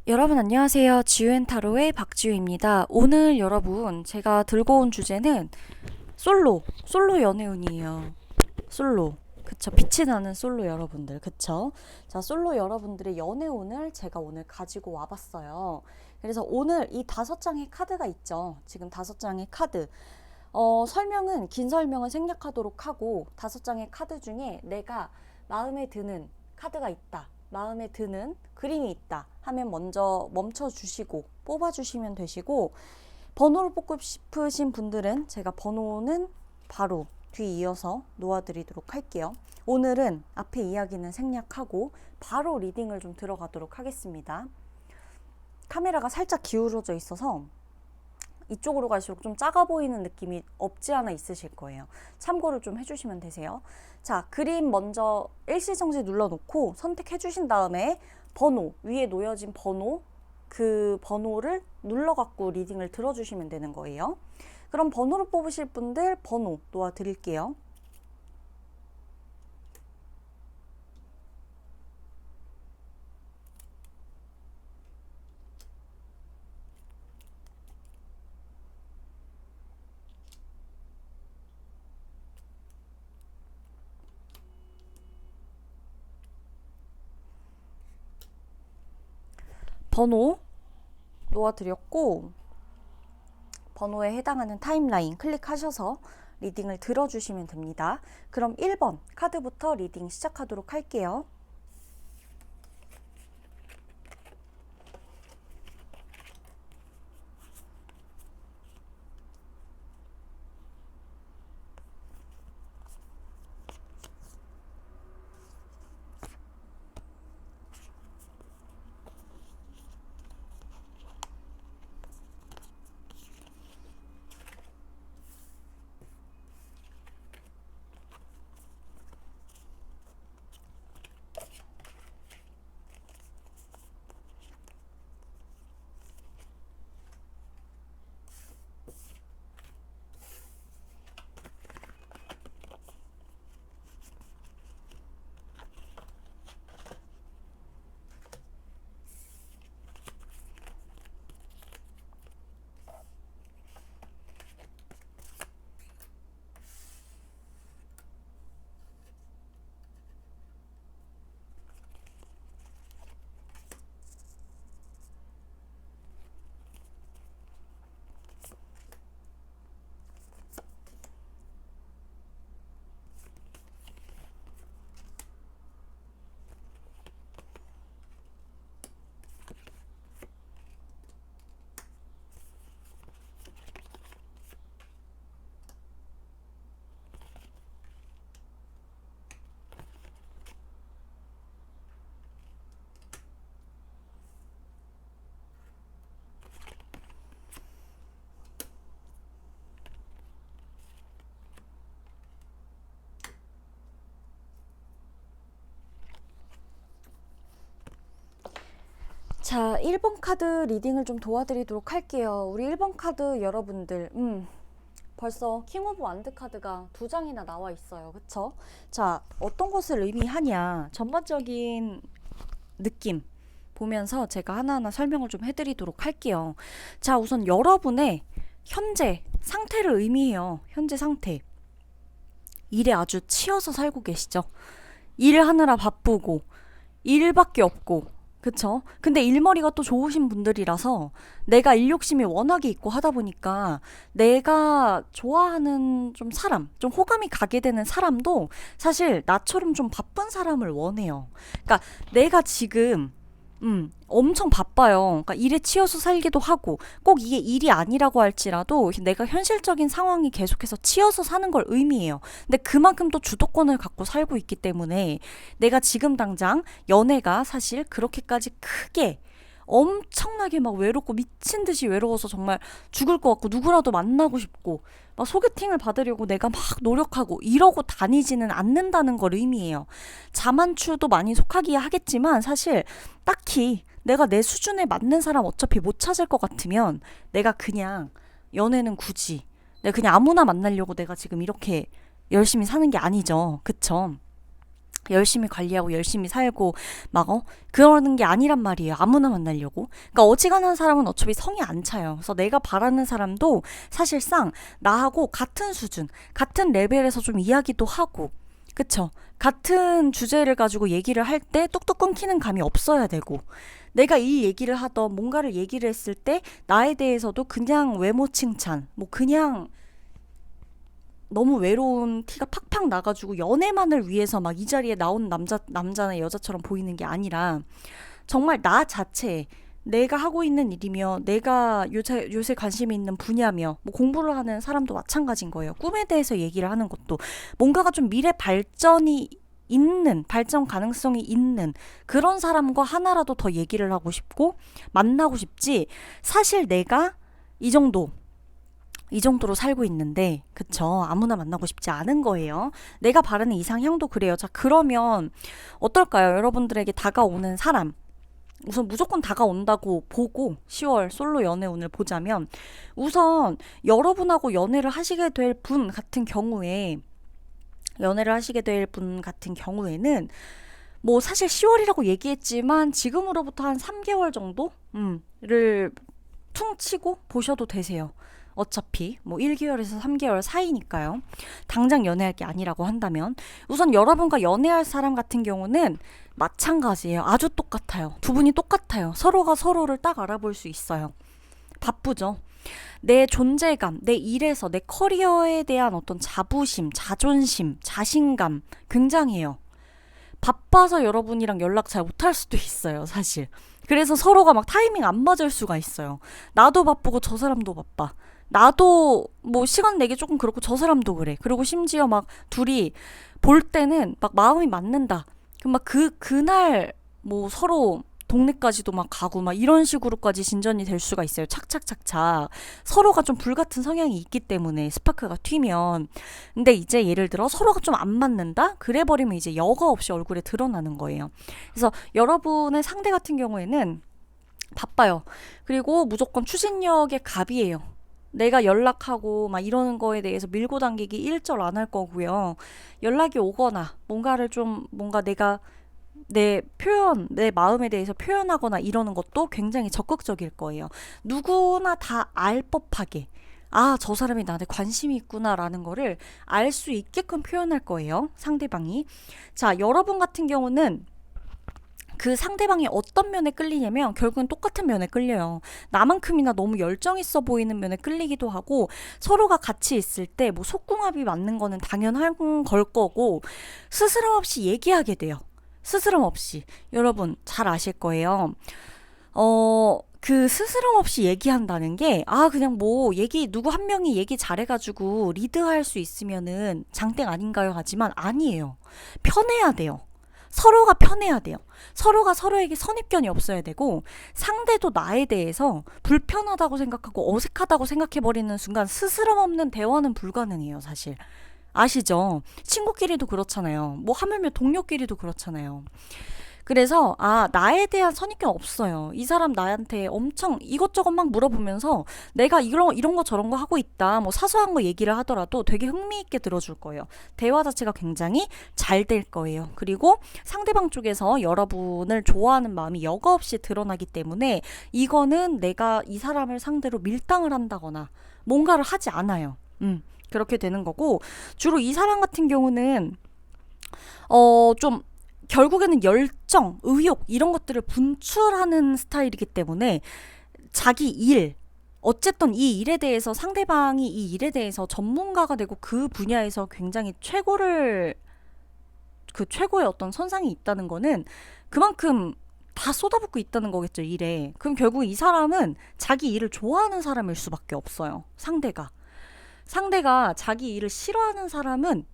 여러분 안녕하세요. 지유앤타로의 박지유입니다. 오늘 여러분 제가 들고 온 주제는 솔로 연애운이에요. 솔로. 그쵸. 빛이 나는 솔로 여러분들. 그쵸. 자, 솔로 여러분들의 연애운을 제가 오늘 가지고 와봤어요. 그래서 오늘 이 5장의 카드가 있죠. 지금 5장의 카드. 긴 설명은 생략하도록 하고 5장의 카드 중에 내가 마음에 드는 카드가 있다. 마음에 드는 그림이 있다 하면 먼저 멈춰 주시고 뽑아 주시면 되시고, 번호를 뽑고 싶으신 분들은 제가 번호는 바로 뒤 이어서 놓아 드리도록 할게요. 오늘은 앞에 이야기는 생략하고 바로 리딩을 좀 들어가도록 하겠습니다. 카메라가 살짝 기울어져 있어서 이쪽으로 갈수록 좀 작아 보이는 느낌이 없지 않아 있으실 거예요. 참고를 좀 해주시면 되세요. 자, 그림 먼저 일시정지 눌러놓고 선택해 주신 다음에 번호, 위에 놓여진 번호, 그 번호를 눌러갖고 리딩을 들어주시면 되는 거예요. 그럼 번호를 뽑으실 분들 번호 놓아 드릴게요. 번호 놓아드렸고, 번호에 해당하는 타임라인 클릭하셔서 리딩을 들어주시면 됩니다. 그럼 1번 카드부터 리딩 시작하도록 할게요. 자, 1번 카드 리딩을 좀 도와드리도록 할게요. 우리 1번 카드 여러분들, 벌써 킹 오브 완드 카드가 2장이나 나와 있어요. 그쵸? 자, 어떤 것을 의미하냐, 전반적인 느낌 보면서 제가 하나하나 설명을 좀 해드리도록 할게요. 자, 우선 여러분의 현재 상태를 의미해요. 현재 상태. 일에 아주 치여서 살고 계시죠? 일하느라 바쁘고 일밖에 없고, 그쵸? 근데 일머리가 또 좋으신 분들이라서 내가 일 욕심이 워낙에 있고 하다 보니까 내가 좋아하는 좀 사람, 좀 호감이 가게 되는 사람도 사실 나처럼 좀 바쁜 사람을 원해요. 그러니까 내가 지금 엄청 바빠요. 그러니까 일에 치여서 살기도 하고, 꼭 이게 일이 아니라고 할지라도 내가 현실적인 상황이 계속해서 치여서 사는 걸 의미해요. 근데 그만큼 또 주도권을 갖고 살고 있기 때문에 내가 지금 당장 연애가 사실 그렇게까지 크게 엄청나게 막 외롭고 미친 듯이 외로워서 정말 죽을 것 같고 누구라도 만나고 싶고 막 소개팅을 받으려고 내가 막 노력하고 이러고 다니지는 않는다는 걸 의미해요. 자만추도 많이 속하기야 하겠지만 사실 딱히 내가 내 수준에 맞는 사람 어차피 못 찾을 것 같으면 내가 그냥 연애는 굳이 내가 그냥 아무나 만나려고 내가 지금 이렇게 열심히 사는 게 아니죠. 그쵸? 열심히 관리하고 열심히 살고 막 그러는 게 아니란 말이에요. 아무나 만나려고. 그러니까 어지간한 사람은 어차피 성이 안 차요. 그래서 내가 바라는 사람도 사실상 나하고 같은 수준, 같은 레벨에서 좀 이야기도 하고, 그쵸? 같은 주제를 가지고 얘기를 할 때 뚝뚝 끊기는 감이 없어야 되고, 내가 이 얘기를 하던 뭔가를 얘기를 했을 때 나에 대해서도 그냥 외모 칭찬, 뭐 그냥 너무 외로운 티가 팍팍 나가지고 연애만을 위해서 막 이 자리에 나온 남자나 여자처럼 보이는 게 아니라 정말 나 자체 내가 하고 있는 일이며 내가 요새 관심이 있는 분야며 뭐 공부를 하는 사람도 마찬가지인 거예요. 꿈에 대해서 얘기를 하는 것도 뭔가가 좀 미래 발전이 있는 발전 가능성이 있는 그런 사람과 하나라도 더 얘기를 하고 싶고 만나고 싶지 사실 내가 이 정도로 살고 있는데 그쵸 아무나 만나고 싶지 않은 거예요. 내가 바라는 이상형도 그래요. 자 그러면 어떨까요? 여러분들에게 다가오는 사람 우선 무조건 다가온다고 보고 10월 솔로 연애 운을 보자면 우선 여러분하고 연애를 하시게 될 분 같은 경우에는 뭐 사실 10월이라고 얘기했지만 지금으로부터 한 3개월 정도를 퉁치고 보셔도 되세요. 어차피 뭐 1개월에서 3개월 사이니까요. 당장 연애할 게 아니라고 한다면 우선 여러분과 연애할 사람 같은 경우는 마찬가지예요. 아주 똑같아요. 두 분이 똑같아요. 서로가 서로를 딱 알아볼 수 있어요. 바쁘죠. 내 존재감, 내 일에서 내 커리어에 대한 어떤 자부심, 자존심, 자신감 굉장해요. 바빠서 여러분이랑 연락 잘 못할 수도 있어요, 사실. 그래서 서로가 막 타이밍 안 맞을 수가 있어요. 나도 바쁘고 저 사람도 바빠. 나도 뭐 시간 내기 조금 그렇고 저 사람도 그래. 그리고 심지어 막 둘이 볼 때는 막 마음이 맞는다. 그럼 막 그날 뭐 서로 동네까지도 막 가고 막 이런 식으로까지 진전이 될 수가 있어요. 착착착착. 서로가 좀 불같은 성향이 있기 때문에 스파크가 튀면. 근데 이제 예를 들어 서로가 좀 안 맞는다? 그래 버리면 이제 여과 없이 얼굴에 드러나는 거예요. 그래서 여러분의 상대 같은 경우에는 바빠요. 그리고 무조건 추진력의 갑이에요. 내가 연락하고 막 이러는 거에 대해서 밀고 당기기 일절 안 할 거고요. 연락이 오거나 뭔가 내가 내 마음에 대해서 표현하거나 이러는 것도 굉장히 적극적일 거예요. 누구나 다 알 법하게. 아, 저 사람이 나한테 관심이 있구나라는 거를 알 수 있게끔 표현할 거예요. 상대방이. 자, 여러분 같은 경우는 그 상대방이 어떤 면에 끌리냐면 결국은 똑같은 면에 끌려요. 나만큼이나 너무 열정 있어 보이는 면에 끌리기도 하고 서로가 같이 있을 때 뭐 속궁합이 맞는 거는 당연한 걸 거고 스스럼 없이 얘기하게 돼요. 스스럼 없이. 여러분 잘 아실 거예요. 그 스스럼 없이 얘기한다는 게 그냥 뭐 누구 한 명이 얘기 잘해가지고 리드할 수 있으면은 장땡 아닌가요? 하지만 아니에요. 편해야 돼요. 서로가 편해야 돼요. 서로가 서로에게 선입견이 없어야 되고 상대도 나에 대해서 불편하다고 생각하고 어색하다고 생각해버리는 순간 스스럼 없는 대화는 불가능해요, 사실. 아시죠? 친구끼리도 그렇잖아요. 뭐 하물며 동료끼리도 그렇잖아요. 그래서 나에 대한 선입견 없어요. 이 사람 나한테 엄청 이것저것 막 물어보면서 내가 이런 거 저런 거 하고 있다. 뭐 사소한 거 얘기를 하더라도 되게 흥미있게 들어줄 거예요. 대화 자체가 굉장히 잘 될 거예요. 그리고 상대방 쪽에서 여러분을 좋아하는 마음이 여과 없이 드러나기 때문에 이거는 내가 이 사람을 상대로 밀당을 한다거나 뭔가를 하지 않아요. 그렇게 되는 거고 주로 이 사람 같은 경우는 좀 결국에는 열정, 의욕 이런 것들을 분출하는 스타일이기 때문에 자기 일 어쨌든 이 일에 대해서 상대방이 이 일에 대해서 전문가가 되고 그 분야에서 굉장히 최고의 어떤 선상이 있다는 거는 그만큼 다 쏟아붓고 있다는 거겠죠, 일에. 그럼 결국 이 사람은 자기 일을 좋아하는 사람일 수밖에 없어요. 상대가 자기 일을 싫어하는 사람은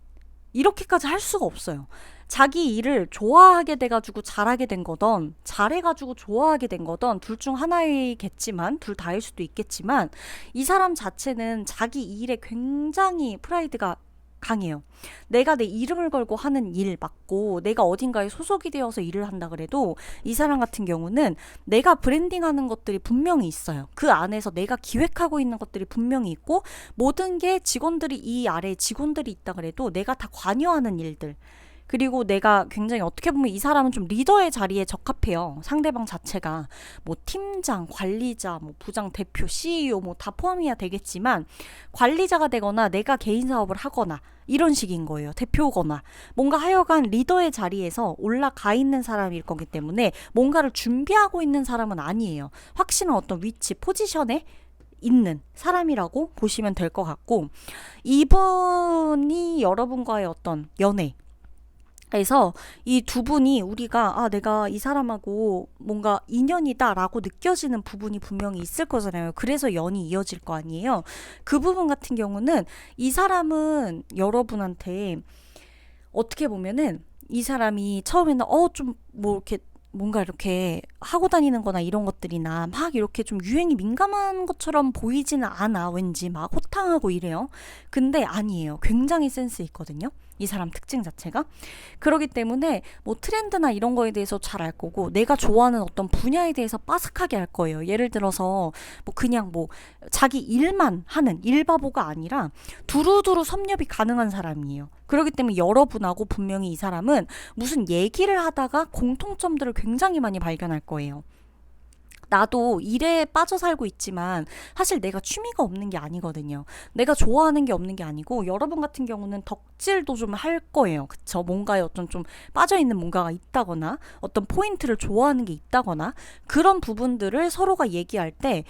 이렇게까지 할 수가 없어요. 자기 일을 좋아하게 돼가지고 잘하게 된 거던 잘해가지고 좋아하게 된 거던 둘 중 하나이겠지만 둘 다일 수도 있겠지만 이 사람 자체는 자기 일에 굉장히 프라이드가 강해요. 내가 내 이름을 걸고 하는 일 맞고 내가 어딘가에 소속이 되어서 일을 한다 그래도 이 사람 같은 경우는 내가 브랜딩하는 것들이 분명히 있어요. 그 안에서 내가 기획하고 있는 것들이 분명히 있고 모든 게 이 아래에 직원들이 있다 그래도 내가 다 관여하는 일들 그리고 내가 굉장히 어떻게 보면 이 사람은 좀 리더의 자리에 적합해요. 상대방 자체가 뭐 팀장, 관리자, 뭐 부장, 대표, CEO 뭐 다 포함이야 되겠지만 관리자가 되거나 내가 개인 사업을 하거나 이런 식인 거예요. 대표거나 뭔가 하여간 리더의 자리에서 올라가 있는 사람일 거기 때문에 뭔가를 준비하고 있는 사람은 아니에요. 확실한 어떤 위치, 포지션에 있는 사람이라고 보시면 될 것 같고, 이번이 여러분과의 어떤 연애 그래서 이 두 분이 우리가 내가 이 사람하고 뭔가 인연이다라고 느껴지는 부분이 분명히 있을 거잖아요. 그래서 연이 이어질 거 아니에요. 그 부분 같은 경우는 이 사람은 여러분한테 어떻게 보면은 이 사람이 처음에는 좀 뭐 이렇게 뭔가 이렇게 하고 다니는 거나 이런 것들이나 막 이렇게 좀 유행이 민감한 것처럼 보이지는 않아. 왠지 막 호탕하고 이래요. 근데 아니에요. 굉장히 센스 있거든요. 이 사람 특징 자체가. 그러기 때문에 뭐 트렌드나 이런 거에 대해서 잘 알 거고 내가 좋아하는 어떤 분야에 대해서 빠삭하게 알 거예요. 예를 들어서 뭐 그냥 뭐 자기 일만 하는 일바보가 아니라 두루두루 섭렵이 가능한 사람이에요. 그렇기 때문에 여러분하고 분명히 이 사람은 무슨 얘기를 하다가 공통점들을 굉장히 많이 발견할 거예요. 나도 일에 빠져 살고 있지만 사실 내가 취미가 없는 게 아니거든요. 내가 좋아하는 게 없는 게 아니고 여러분 같은 경우는 덕질도 좀 할 거예요. 그쵸? 뭔가에 어떤 좀 빠져있는 뭔가가 있다거나 어떤 포인트를 좋아하는 게 있다거나 그런 부분들을 서로가 얘기할 때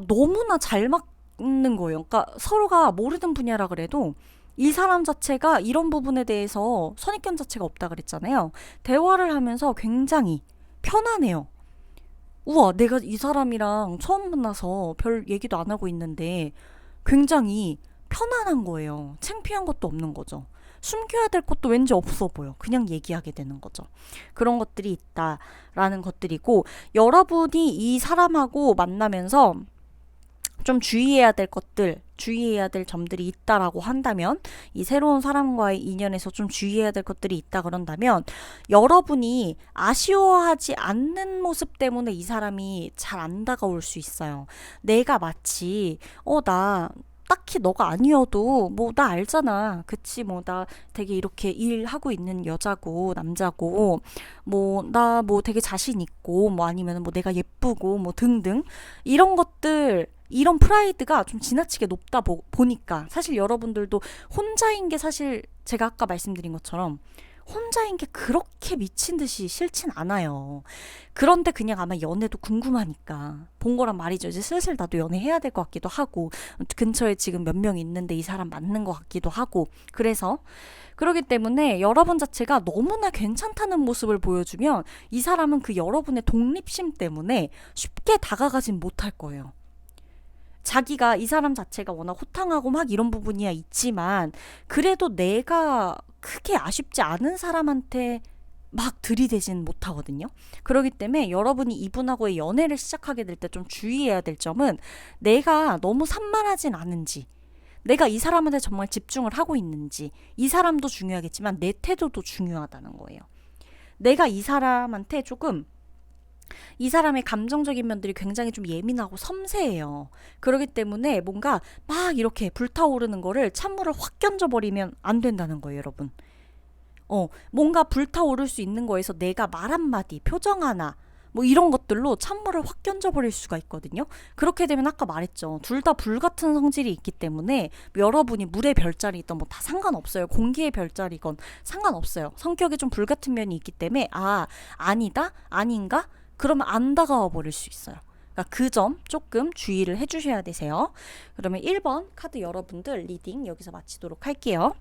너무나 잘 맞는 거예요. 그러니까 서로가 모르는 분야라 그래도 이 사람 자체가 이런 부분에 대해서 선입견 자체가 없다 그랬잖아요. 대화를 하면서 굉장히 편안해요. 우와, 내가 이 사람이랑 처음 만나서 별 얘기도 안 하고 있는데 굉장히 편안한 거예요. 창피한 것도 없는 거죠. 숨겨야 될 것도 왠지 없어 보여. 그냥 얘기하게 되는 거죠. 그런 것들이 있다라는 것들이고, 여러분이 이 사람하고 만나면서 좀 주의해야 될 것들, 주의해야 될 점들이 있다라고 한다면, 이 새로운 사람과의 인연에서 좀 주의해야 될 것들이 있다 그런다면, 여러분이 아쉬워하지 않는 모습 때문에 이 사람이 잘 안 다가올 수 있어요. 내가 마치, 나 딱히 너가 아니어도 뭐 나 알잖아. 그치 뭐 나 되게 이렇게 일하고 있는 여자고 남자고 뭐 나 뭐 되게 자신 있고 뭐 아니면 뭐 내가 예쁘고 뭐 등등 이런 것들 이런 프라이드가 좀 지나치게 높다 보니까 사실 여러분들도 혼자인 게 사실 제가 아까 말씀드린 것처럼 혼자인 게 그렇게 미친 듯이 싫진 않아요. 그런데 그냥 아마 연애도 궁금하니까 본 거란 말이죠. 이제 슬슬 나도 연애해야 될 것 같기도 하고 근처에 지금 몇 명 있는데 이 사람 맞는 것 같기도 하고 그래서 그러기 때문에 여러분 자체가 너무나 괜찮다는 모습을 보여주면 이 사람은 그 여러분의 독립심 때문에 쉽게 다가가진 못할 거예요. 자기가 이 사람 자체가 워낙 호탕하고 막 이런 부분이야 있지만 그래도 내가 크게 아쉽지 않은 사람한테 막 들이대진 못하거든요. 그렇기 때문에 여러분이 이분하고의 연애를 시작하게 될 때 좀 주의해야 될 점은 내가 너무 산만하진 않은지 내가 이 사람한테 정말 집중을 하고 있는지 이 사람도 중요하겠지만 내 태도도 중요하다는 거예요. 내가 이 사람한테 조금 이 사람의 감정적인 면들이 굉장히 좀 예민하고 섬세해요. 그렇기 때문에 뭔가 막 이렇게 불타오르는 거를 찬물을 확 견져버리면 안 된다는 거예요, 여러분. 뭔가 불타오를 수 있는 거에서 내가 말 한마디, 표정 하나, 뭐 이런 것들로 찬물을 확 견져버릴 수가 있거든요. 그렇게 되면 아까 말했죠. 둘 다 불같은 성질이 있기 때문에 여러분이 물의 별자리든 뭐 다 상관없어요. 공기의 별자리건 상관없어요. 성격에 좀 불같은 면이 있기 때문에 아니다? 아닌가? 그러면 안 다가와 버릴 수 있어요. 그러니까 그 점 조금 주의를 해주셔야 되세요. 그러면 1번 카드 여러분들 리딩 여기서 마치도록 할게요.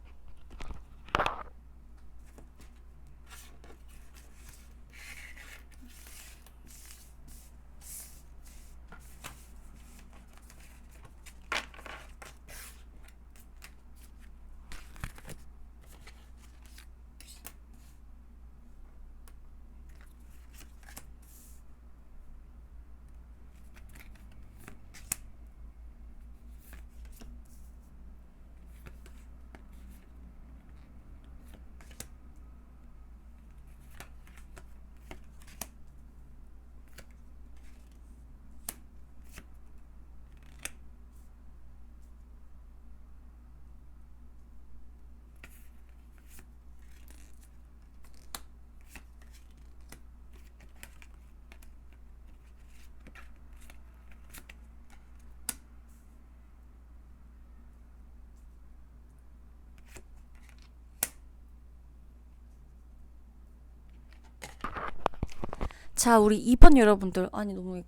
자, 우리 2번 여러분들, 아니 너무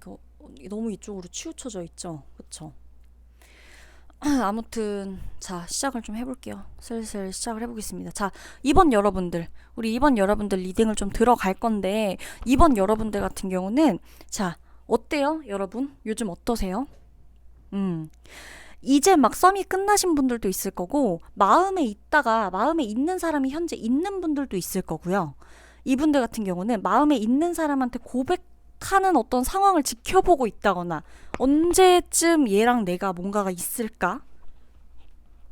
너무 이쪽으로 치우쳐져 있죠, 그쵸? 아무튼 자, 시작을 좀 해볼게요. 슬슬 시작을 해보겠습니다. 자, 2번 여러분들, 우리 2번 여러분들 리딩을 좀 들어갈 건데, 2번 여러분들 같은 경우는 자, 어때요 여러분? 요즘 어떠세요? 이제 막 썸이 끝나신 분들도 있을 거고, 마음에 있는 사람이 현재 있는 분들도 있을 거고요. 이분들 같은 경우는 마음에 있는 사람한테 고백하는 어떤 상황을 지켜보고 있다거나, 언제쯤 얘랑 내가 뭔가가 있을까?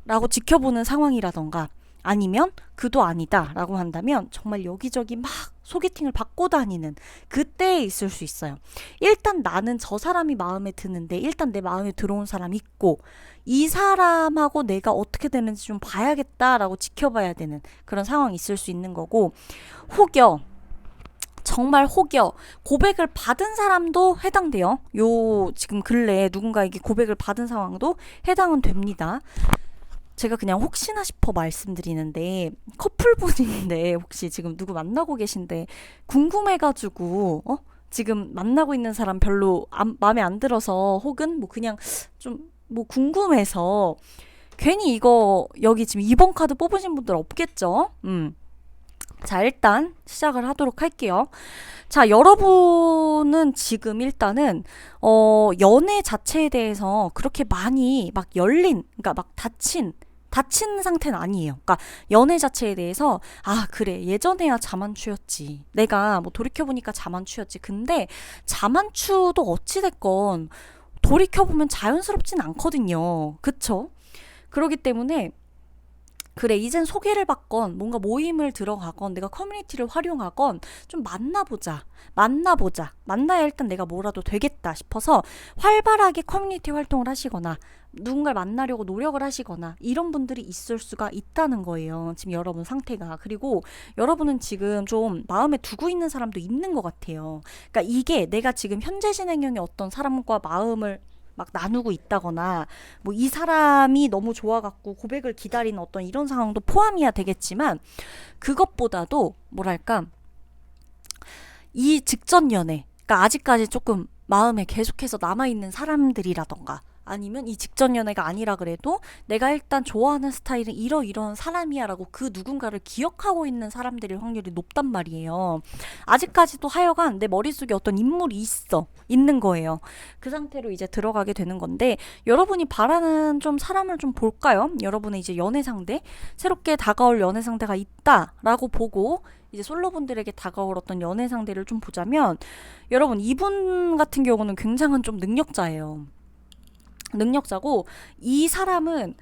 라고 지켜보는 상황이라던가, 아니면 그도 아니다 라고 한다면 정말 여기저기 막 소개팅을 받고 다니는 그때에 있을 수 있어요. 일단 나는 저 사람이 마음에 드는데, 일단 내 마음에 들어온 사람 있고, 이 사람하고 내가 어떻게 되는지 좀 봐야겠다라고 지켜봐야 되는 그런 상황이 있을 수 있는 거고, 혹여 정말 혹여 고백을 받은 사람도 해당돼요. 요 지금 근래에 누군가에게 고백을 받은 상황도 해당은 됩니다. 제가 그냥 혹시나 싶어 말씀드리는데, 커플분인데 혹시 지금 누구 만나고 계신데 궁금해가지고 지금 만나고 있는 사람 별로 마음에 안 들어서, 혹은 뭐 그냥 좀 뭐 궁금해서, 괜히 이거 여기 지금 2번 카드 뽑으신 분들 없겠죠? 자, 일단 시작을 하도록 할게요. 자, 여러분은 지금 일단은 연애 자체에 대해서 그렇게 많이 막 그러니까 막 닫힌 상태는 아니에요. 그러니까 연애 자체에 대해서, 아 그래 예전에야 자만추였지, 내가 뭐 돌이켜보니까 자만추였지, 근데 자만추도 어찌됐건 돌이켜보면 자연스럽진 않거든요, 그쵸? 그렇기 때문에 그래, 이젠 소개를 받건 뭔가 모임을 들어가건 내가 커뮤니티를 활용하건 좀 만나야 일단 내가 뭐라도 되겠다 싶어서 활발하게 커뮤니티 활동을 하시거나 누군가를 만나려고 노력을 하시거나, 이런 분들이 있을 수가 있다는 거예요, 지금 여러분 상태가. 그리고 여러분은 지금 좀 마음에 두고 있는 사람도 있는 것 같아요. 그러니까 이게 내가 지금 현재 진행형의 어떤 사람과 마음을 막 나누고 있다거나, 뭐 이 사람이 너무 좋아갖고 고백을 기다리는 어떤 이런 상황도 포함이야 되겠지만, 그것보다도 뭐랄까, 이 직전 연애, 그러니까 아직까지 조금 마음에 계속해서 남아있는 사람들이라던가, 아니면 이 직전 연애가 아니라 그래도 내가 일단 좋아하는 스타일은 이러이러한 사람이야 라고 그 누군가를 기억하고 있는 사람들일 확률이 높단 말이에요. 아직까지도 하여간 내 머릿속에 어떤 인물이 있는 거예요. 그 상태로 이제 들어가게 되는 건데, 여러분이 바라는 좀 사람을 좀 볼까요? 여러분의 이제 연애 상대, 새롭게 다가올 연애 상대가 있다라고 보고 이제 솔로분들에게 다가올 어떤 연애 상대를 좀 보자면, 여러분 이분 같은 경우는 굉장한 좀 능력자고, 이 사람은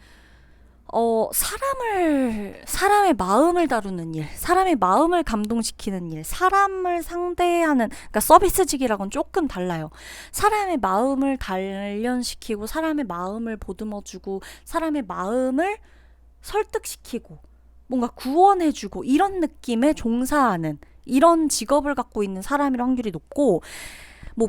사람의 마음을 다루는 일, 사람의 마음을 감동시키는 일, 사람을 상대하는, 그러니까 서비스직이랑은 조금 달라요. 사람의 마음을 단련시키고, 사람의 마음을 보듬어주고, 사람의 마음을 설득시키고, 뭔가 구원해주고, 이런 느낌에 종사하는 이런 직업을 갖고 있는 사람일 확률이 높고, 뭐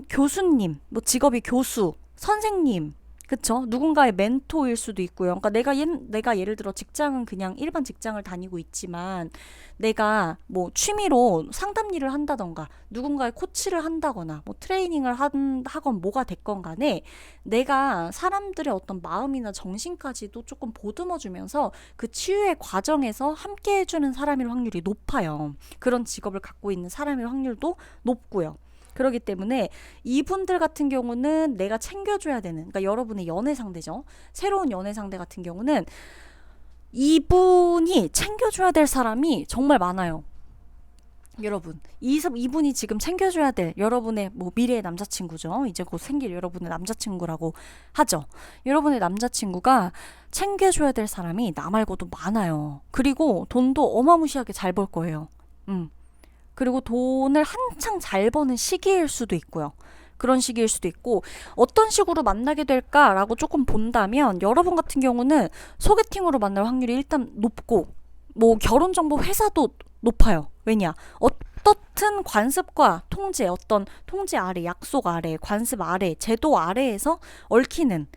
교수님, 뭐 직업이 교수, 선생님, 그쵸? 누군가의 멘토일 수도 있고요. 그러니까 내가 예를 들어 직장은 그냥 일반 직장을 다니고 있지만, 내가 뭐 취미로 상담 일을 한다던가, 누군가의 코치를 한다거나, 뭐 트레이닝을 하건 뭐가 됐건 간에, 내가 사람들의 어떤 마음이나 정신까지도 조금 보듬어주면서 그 치유의 과정에서 함께 해주는 사람일 확률이 높아요. 그런 직업을 갖고 있는 사람일 확률도 높고요. 그렇기 때문에 이분들 같은 경우는 내가 챙겨줘야 되는, 그러니까 여러분의 연애 상대죠. 새로운 연애 상대 같은 경우는 이분이 챙겨줘야 될 사람이 정말 많아요. 여러분, 이분이 지금 챙겨줘야 될 여러분의 뭐 미래의 남자친구죠. 이제 곧 생길 여러분의 남자친구라고 하죠. 여러분의 남자친구가 챙겨줘야 될 사람이 나 말고도 많아요. 그리고 돈도 어마무시하게 잘 벌 거예요. 그리고 돈을 한창 잘 버는 시기일 수도 있고요. 그런 시기일 수도 있고, 어떤 식으로 만나게 될까라고 조금 본다면, 여러분 같은 경우는 소개팅으로 만날 확률이 일단 높고, 뭐 결혼정보 회사도 높아요. 왜냐? 어떻든 관습과 어떤 통제 아래, 약속 아래, 관습 아래, 제도 아래에서 얽히는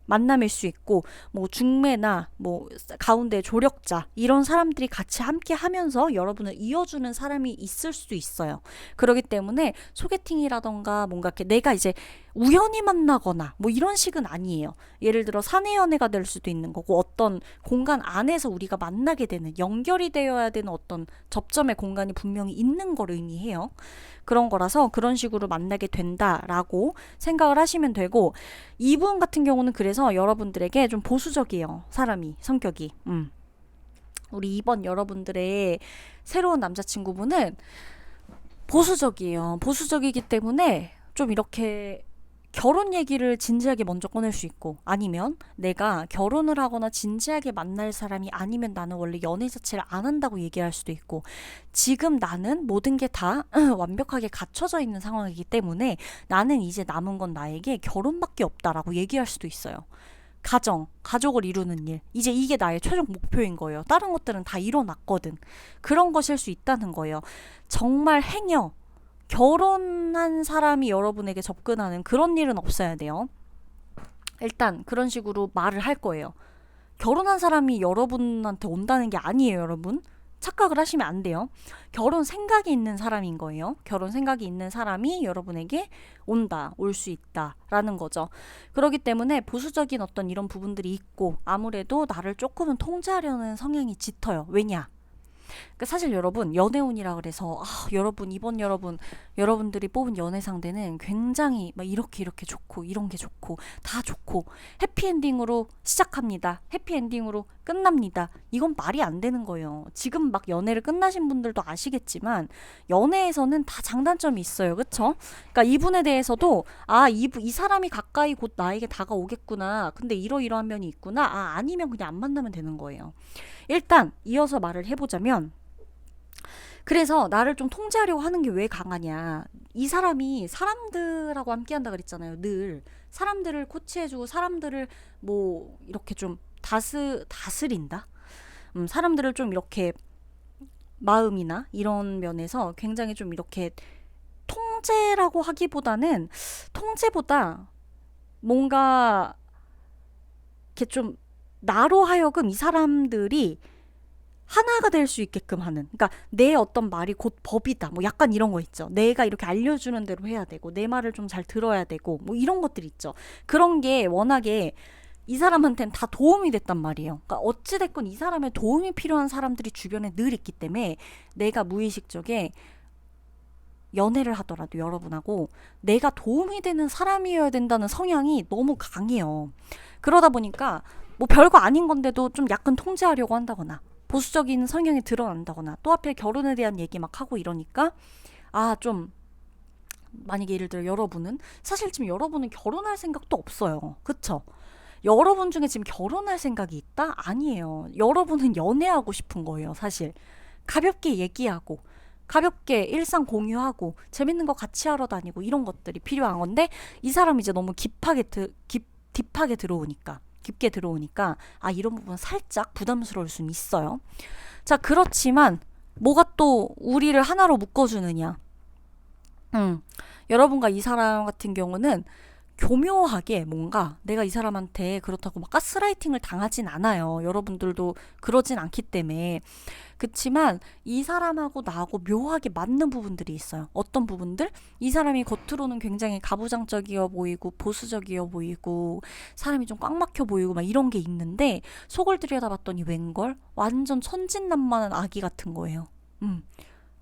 만남일 수 있고 뭐 중매나 뭐 가운데 조력자 이런 사람들이 같이 함께 하면서 여러분을 이어주는 사람이 있을 수도 있어요. 그렇기 때문에 소개팅이라던가 뭔가 이렇게 내가 이제 우연히 만나거나 뭐 이런 식은 아니에요. 예를 들어 사내 연애가 될 수도 있는 거고 어떤 공간 안에서 우리가 만나게 되는 연결이 되어야 되는 어떤 접점의 공간이 분명히 있는 걸 의미해요. 그런 거라서 그런 식으로 만나게 된다라고 생각을 하시면 되고 이분 같은 경우는 그래서 여러분들에게 좀 보수적이에요. 사람이 성격이. 우리 2번 여러분들의 새로운 남자친구분은 보수적이에요. 보수적이기 때문에 좀 이렇게 결혼 얘기를 진지하게 먼저 꺼낼 수 있고 아니면 내가 결혼을 하거나 진지하게 만날 사람이 아니면 나는 원래 연애 자체를 안 한다고 얘기할 수도 있고 지금 나는 모든 게 다 완벽하게 갖춰져 있는 상황이기 때문에 나는 이제 남은 건 나에게 결혼밖에 없다라고 얘기할 수도 있어요. 가족을 이루는 일. 이제 이게 나의 최종 목표인 거예요. 다른 것들은 다 이뤄놨거든. 그런 것일 수 있다는 거예요. 정말 행여 결혼한 사람이 여러분에게 접근하는 그런 일은 없어야 돼요. 일단 그런 식으로 말을 할 거예요. 결혼한 사람이 여러분한테 온다는 게 아니에요, 여러분. 착각을 하시면 안 돼요. 결혼 생각이 있는 사람인 거예요. 결혼 생각이 있는 사람이 여러분에게 올 수 있다라는 거죠. 그렇기 때문에 보수적인 어떤 이런 부분들이 있고 아무래도 나를 조금은 통제하려는 성향이 짙어요. 왜냐? 그러니까 사실 여러분 연애운이라 그래서 여러분 이번 여러분들이 뽑은 연애 상대는 굉장히 막 이렇게 좋고 이런 게 좋고 다 좋고 해피엔딩으로 시작합니다. 해피엔딩으로 끝납니다. 이건 말이 안 되는 거예요. 지금 막 연애를 끝나신 분들도 아시겠지만 연애에서는 다 장단점이 있어요. 그쵸? 그러니까 이분에 대해서도 이 사람이 가까이 곧 나에게 다가오겠구나. 근데 이러이러한 면이 있구나. 아니면 그냥 안 만나면 되는 거예요. 일단 이어서 말을 해보자면 그래서 나를 좀 통제하려고 하는 게 왜 강하냐. 이 사람이 사람들하고 함께 한다 그랬잖아요. 늘 사람들을 코치해주고 사람들을 뭐 이렇게 좀 다스린다. 사람들을 좀 이렇게 마음이나 이런 면에서 굉장히 좀 이렇게 통제라고 하기보다는 통제보다 뭔가 이렇게 좀 나로 하여금 이 사람들이 하나가 될 수 있게끔 하는, 그러니까 내 어떤 말이 곧 법이다 뭐 약간 이런 거 있죠. 내가 이렇게 알려주는 대로 해야 되고 내 말을 좀 잘 들어야 되고 뭐 이런 것들 있죠. 그런 게 워낙에 이 사람한테는 다 도움이 됐단 말이에요. 그러니까 어찌됐건 이 사람의 도움이 필요한 사람들이 주변에 늘 있기 때문에 내가 무의식적에 연애를 하더라도 여러분하고 내가 도움이 되는 사람이어야 된다는 성향이 너무 강해요. 그러다 보니까 뭐 별거 아닌 건데도 좀 약간 통제하려고 한다거나 보수적인 성향이 드러난다거나 또 하필 결혼에 대한 얘기 막 하고 이러니까 좀 만약에 예를 들어 여러분은 사실 지금 여러분은 결혼할 생각도 없어요. 그쵸? 여러분 중에 지금 결혼할 생각이 있다? 아니에요. 여러분은 연애하고 싶은 거예요. 사실 가볍게 얘기하고 가볍게 일상 공유하고 재밌는 거 같이 하러 다니고 이런 것들이 필요한 건데 이 사람이 이제 너무 딥하게 들어오니까 깊게 들어오니까 이런 부분 살짝 부담스러울 수는 있어요. 자, 그렇지만 뭐가 또 우리를 하나로 묶어주느냐. 여러분과 이 사람 같은 경우는 교묘하게 뭔가 내가 이 사람한테 그렇다고 막 가스라이팅을 당하진 않아요. 여러분들도 그러진 않기 때문에. 그치만 이 사람하고 나하고 묘하게 맞는 부분들이 있어요. 어떤 부분들? 이 사람이 겉으로는 굉장히 가부장적이어 보이고 보수적이어 보이고 사람이 좀 꽉 막혀 보이고 막 이런 게 있는데 속을 들여다봤더니 웬걸? 완전 천진난만한 아기 같은 거예요.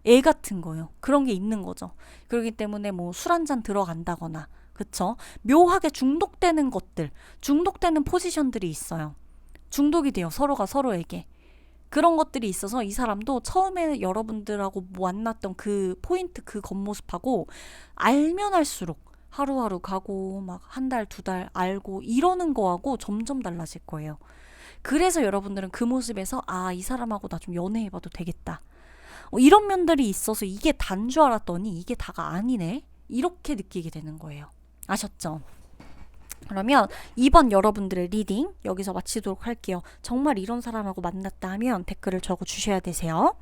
애 같은 거예요. 그런 게 있는 거죠. 그렇기 때문에 뭐 술 한잔 들어간다거나 그쵸? 묘하게 중독되는 것들, 중독되는 포지션들이 있어요. 중독이 돼요. 서로가 서로에게. 그런 것들이 있어서 이 사람도 처음에 여러분들하고 만났던 그 포인트, 그 겉모습하고 알면 알수록 하루하루 가고 막 한 달, 두 달 알고 이러는 거하고 점점 달라질 거예요. 그래서 여러분들은 그 모습에서 이 사람하고 나 좀 연애해봐도 되겠다. 이런 면들이 있어서 이게 단 줄 알았더니 이게 다가 아니네. 이렇게 느끼게 되는 거예요. 아셨죠? 그러면 이번 여러분들의 리딩 여기서 마치도록 할게요. 정말 이런 사람하고 만났다 하면 댓글을 적어 주셔야 되세요.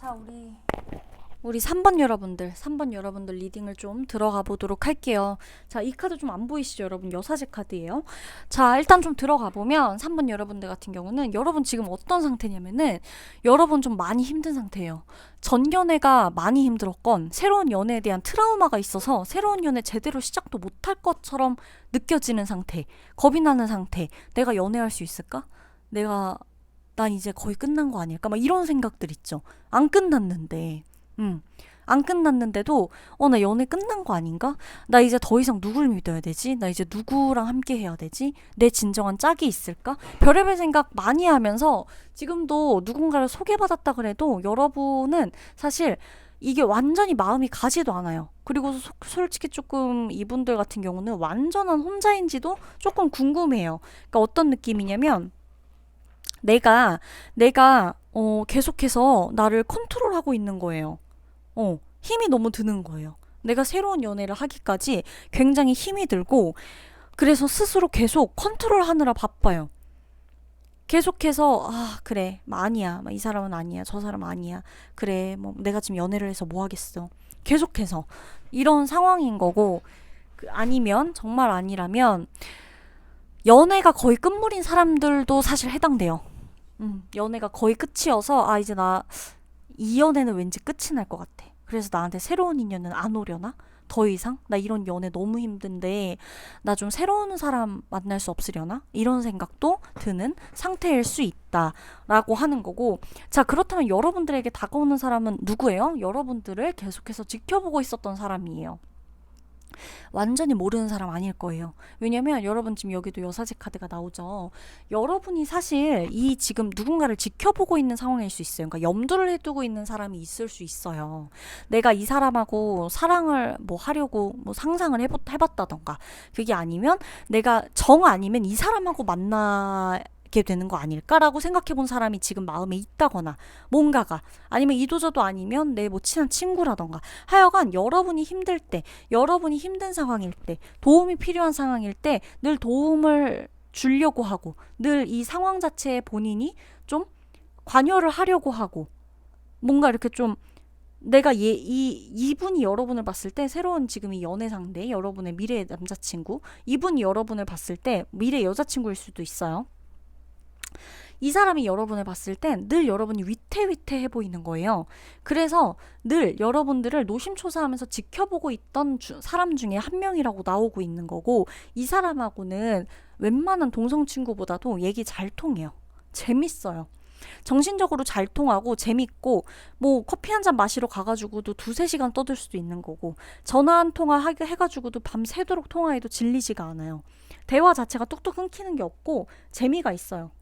자, 우리 3번 여러분들 리딩을 좀 들어가 보도록 할게요. 자, 이 카드 좀 안 보이시죠, 여러분? 여사제 카드예요. 자, 일단 좀 들어가 보면 3번 여러분들 같은 경우는 여러분 지금 어떤 상태냐면은 여러분 좀 많이 힘든 상태예요. 전 연애가 많이 힘들었건 새로운 연애에 대한 트라우마가 있어서 새로운 연애 제대로 시작도 못할 것처럼 느껴지는 상태, 겁이 나는 상태. 내가 연애할 수 있을까? 난 이제 거의 끝난 거 아닐까? 막 이런 생각들 있죠. 안 끝났는데. 안 끝났는데도 나 연애 끝난 거 아닌가? 나 이제 더 이상 누굴 믿어야 되지? 나 이제 누구랑 함께 해야 되지? 내 진정한 짝이 있을까? 별의별 생각 많이 하면서 지금도 누군가를 소개받았다 그래도 여러분은 사실 이게 완전히 마음이 가지도 않아요. 그리고 솔직히 조금 이분들 같은 경우는 완전한 혼자인지도 조금 궁금해요. 그러니까 어떤 느낌이냐면 내가 계속해서 나를 컨트롤하고 있는 거예요. 힘이 너무 드는 거예요. 내가 새로운 연애를 하기까지 굉장히 힘이 들고 그래서 스스로 계속 컨트롤하느라 바빠요. 계속해서 그래 아니야 이 사람은 아니야 저 사람 아니야 그래 뭐 내가 지금 연애를 해서 뭐 하겠어 계속해서 이런 상황인 거고 아니면 정말 아니라면 연애가 거의 끝물인 사람들도 사실 해당돼요. 연애가 거의 끝이어서 이제 나 이 연애는 왠지 끝이 날 것 같아. 그래서 나한테 새로운 인연은 안 오려나? 더 이상? 나 이런 연애 너무 힘든데 나 좀 새로운 사람 만날 수 없으려나? 이런 생각도 드는 상태일 수 있다라고 하는 거고 자 그렇다면 여러분들에게 다가오는 사람은 누구예요? 여러분들을 계속해서 지켜보고 있었던 사람이에요. 완전히 모르는 사람 아닐 거예요. 왜냐면 여러분 지금 여기도 여사제 카드가 나오죠. 여러분이 사실 이 지금 누군가를 지켜보고 있는 상황일 수 있어요. 그러니까 염두를 해두고 있는 사람이 있을 수 있어요. 내가 이 사람하고 사랑을 뭐 하려고 뭐 상상을 해봤다던가 그게 아니면 내가 정 아니면 이 사람하고 만나게 되는 거 아닐까라고 생각해 본 사람이 지금 마음에 있다거나 뭔가가 아니면 이도저도 아니면 내 뭐 친한 친구라던가 하여간 여러분이 힘들 때 여러분이 힘든 상황일 때 도움이 필요한 상황일 때 늘 도움을 주려고 하고 늘 이 상황 자체에 본인이 좀 관여를 하려고 하고 뭔가 이렇게 좀 내가 이분이 여러분을 봤을 때 새로운 지금 이 연애 상대 여러분의 미래의 남자친구 이분이 여러분을 봤을 때 미래 여자친구일 수도 있어요. 이 사람이 여러분을 봤을 땐 늘 여러분이 위태위태해 보이는 거예요. 그래서 늘 여러분들을 노심초사하면서 지켜보고 있던 사람 중에 한 명이라고 나오고 있는 거고 이 사람하고는 웬만한 동성친구보다도 얘기 잘 통해요. 재밌어요. 정신적으로 잘 통하고 재밌고 뭐 커피 한 잔 마시러 가가지고도 2-3시간 떠들 수도 있는 거고 전화 한 통화 해가지고도 밤새도록 통화해도 질리지가 않아요. 대화 자체가 뚝뚝 끊기는 게 없고 재미가 있어요.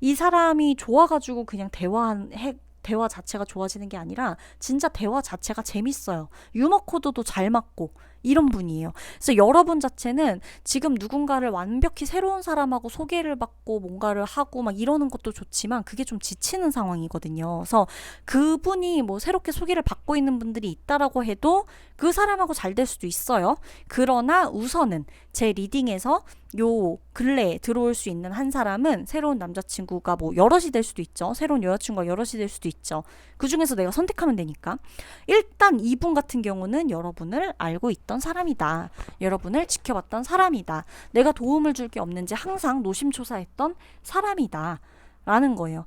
이 사람이 좋아가지고 그냥 대화 자체가 좋아지는 게 아니라 진짜 대화 자체가 재밌어요. 유머 코드도 잘 맞고 이런 분이에요. 그래서 여러분 자체는 지금 누군가를 완벽히 새로운 사람하고 소개를 받고 뭔가를 하고 막 이러는 것도 좋지만 그게 좀 지치는 상황이거든요. 그래서 그분이 뭐 새롭게 소개를 받고 있는 분들이 있다라고 해도 그 사람하고 잘 될 수도 있어요. 그러나 우선은 제 리딩에서 요 근래에 들어올 수 있는 한 사람은 새로운 남자친구가 뭐 여럿이 될 수도 있죠. 새로운 여자친구가 여럿이 될 수도 있죠. 그 중에서 내가 선택하면 되니까. 일단 이분 같은 경우는 여러분을 알고 있던 사람이다. 여러분을 지켜봤던 사람이다. 내가 도움을 줄 게 없는지 항상 노심초사했던 사람이다. 라는 거예요.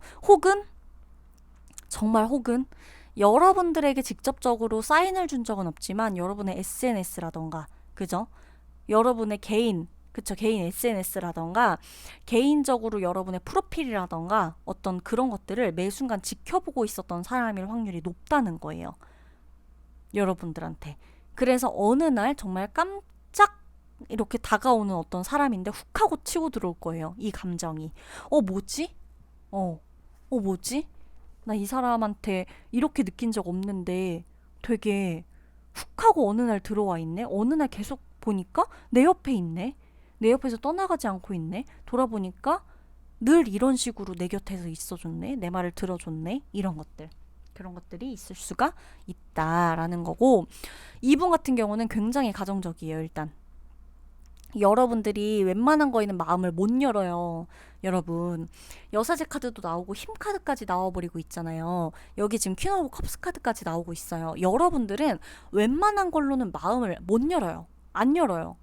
정말 혹은 여러분들에게 직접적으로 사인을 준 적은 없지만 여러분의 SNS라던가 그죠? 여러분의 개인 SNS라던가 개인적으로 여러분의 프로필이라던가 어떤 그런 것들을 매 순간 지켜보고 있었던 사람일 확률이 높다는 거예요. 여러분들한테. 그래서 어느 날 정말 깜짝 이렇게 다가오는 어떤 사람인데 훅 하고 치고 들어올 거예요. 이 감정이. 뭐지? 뭐지? 나 이 사람한테 이렇게 느낀 적 없는데 되게 훅 하고 어느 날 들어와 있네. 어느 날 계속 보니까 내 옆에 있네. 내 옆에서 떠나가지 않고 있네. 돌아보니까 늘 이런 식으로 내 곁에서 있어줬네. 내 말을 들어줬네. 이런 것들. 그런 것들이 있을 수가 있다라는 거고 이분 같은 경우는 굉장히 가정적이에요. 일단 여러분들이 웬만한 거에는 마음을 못 열어요. 여러분, 여사제 카드도 나오고 힘 카드까지 나와버리고 있잖아요. 여기 지금 퀸 오브 컵스 카드까지 나오고 있어요. 여러분들은 웬만한 걸로는 마음을 못 열어요. 안 열어요.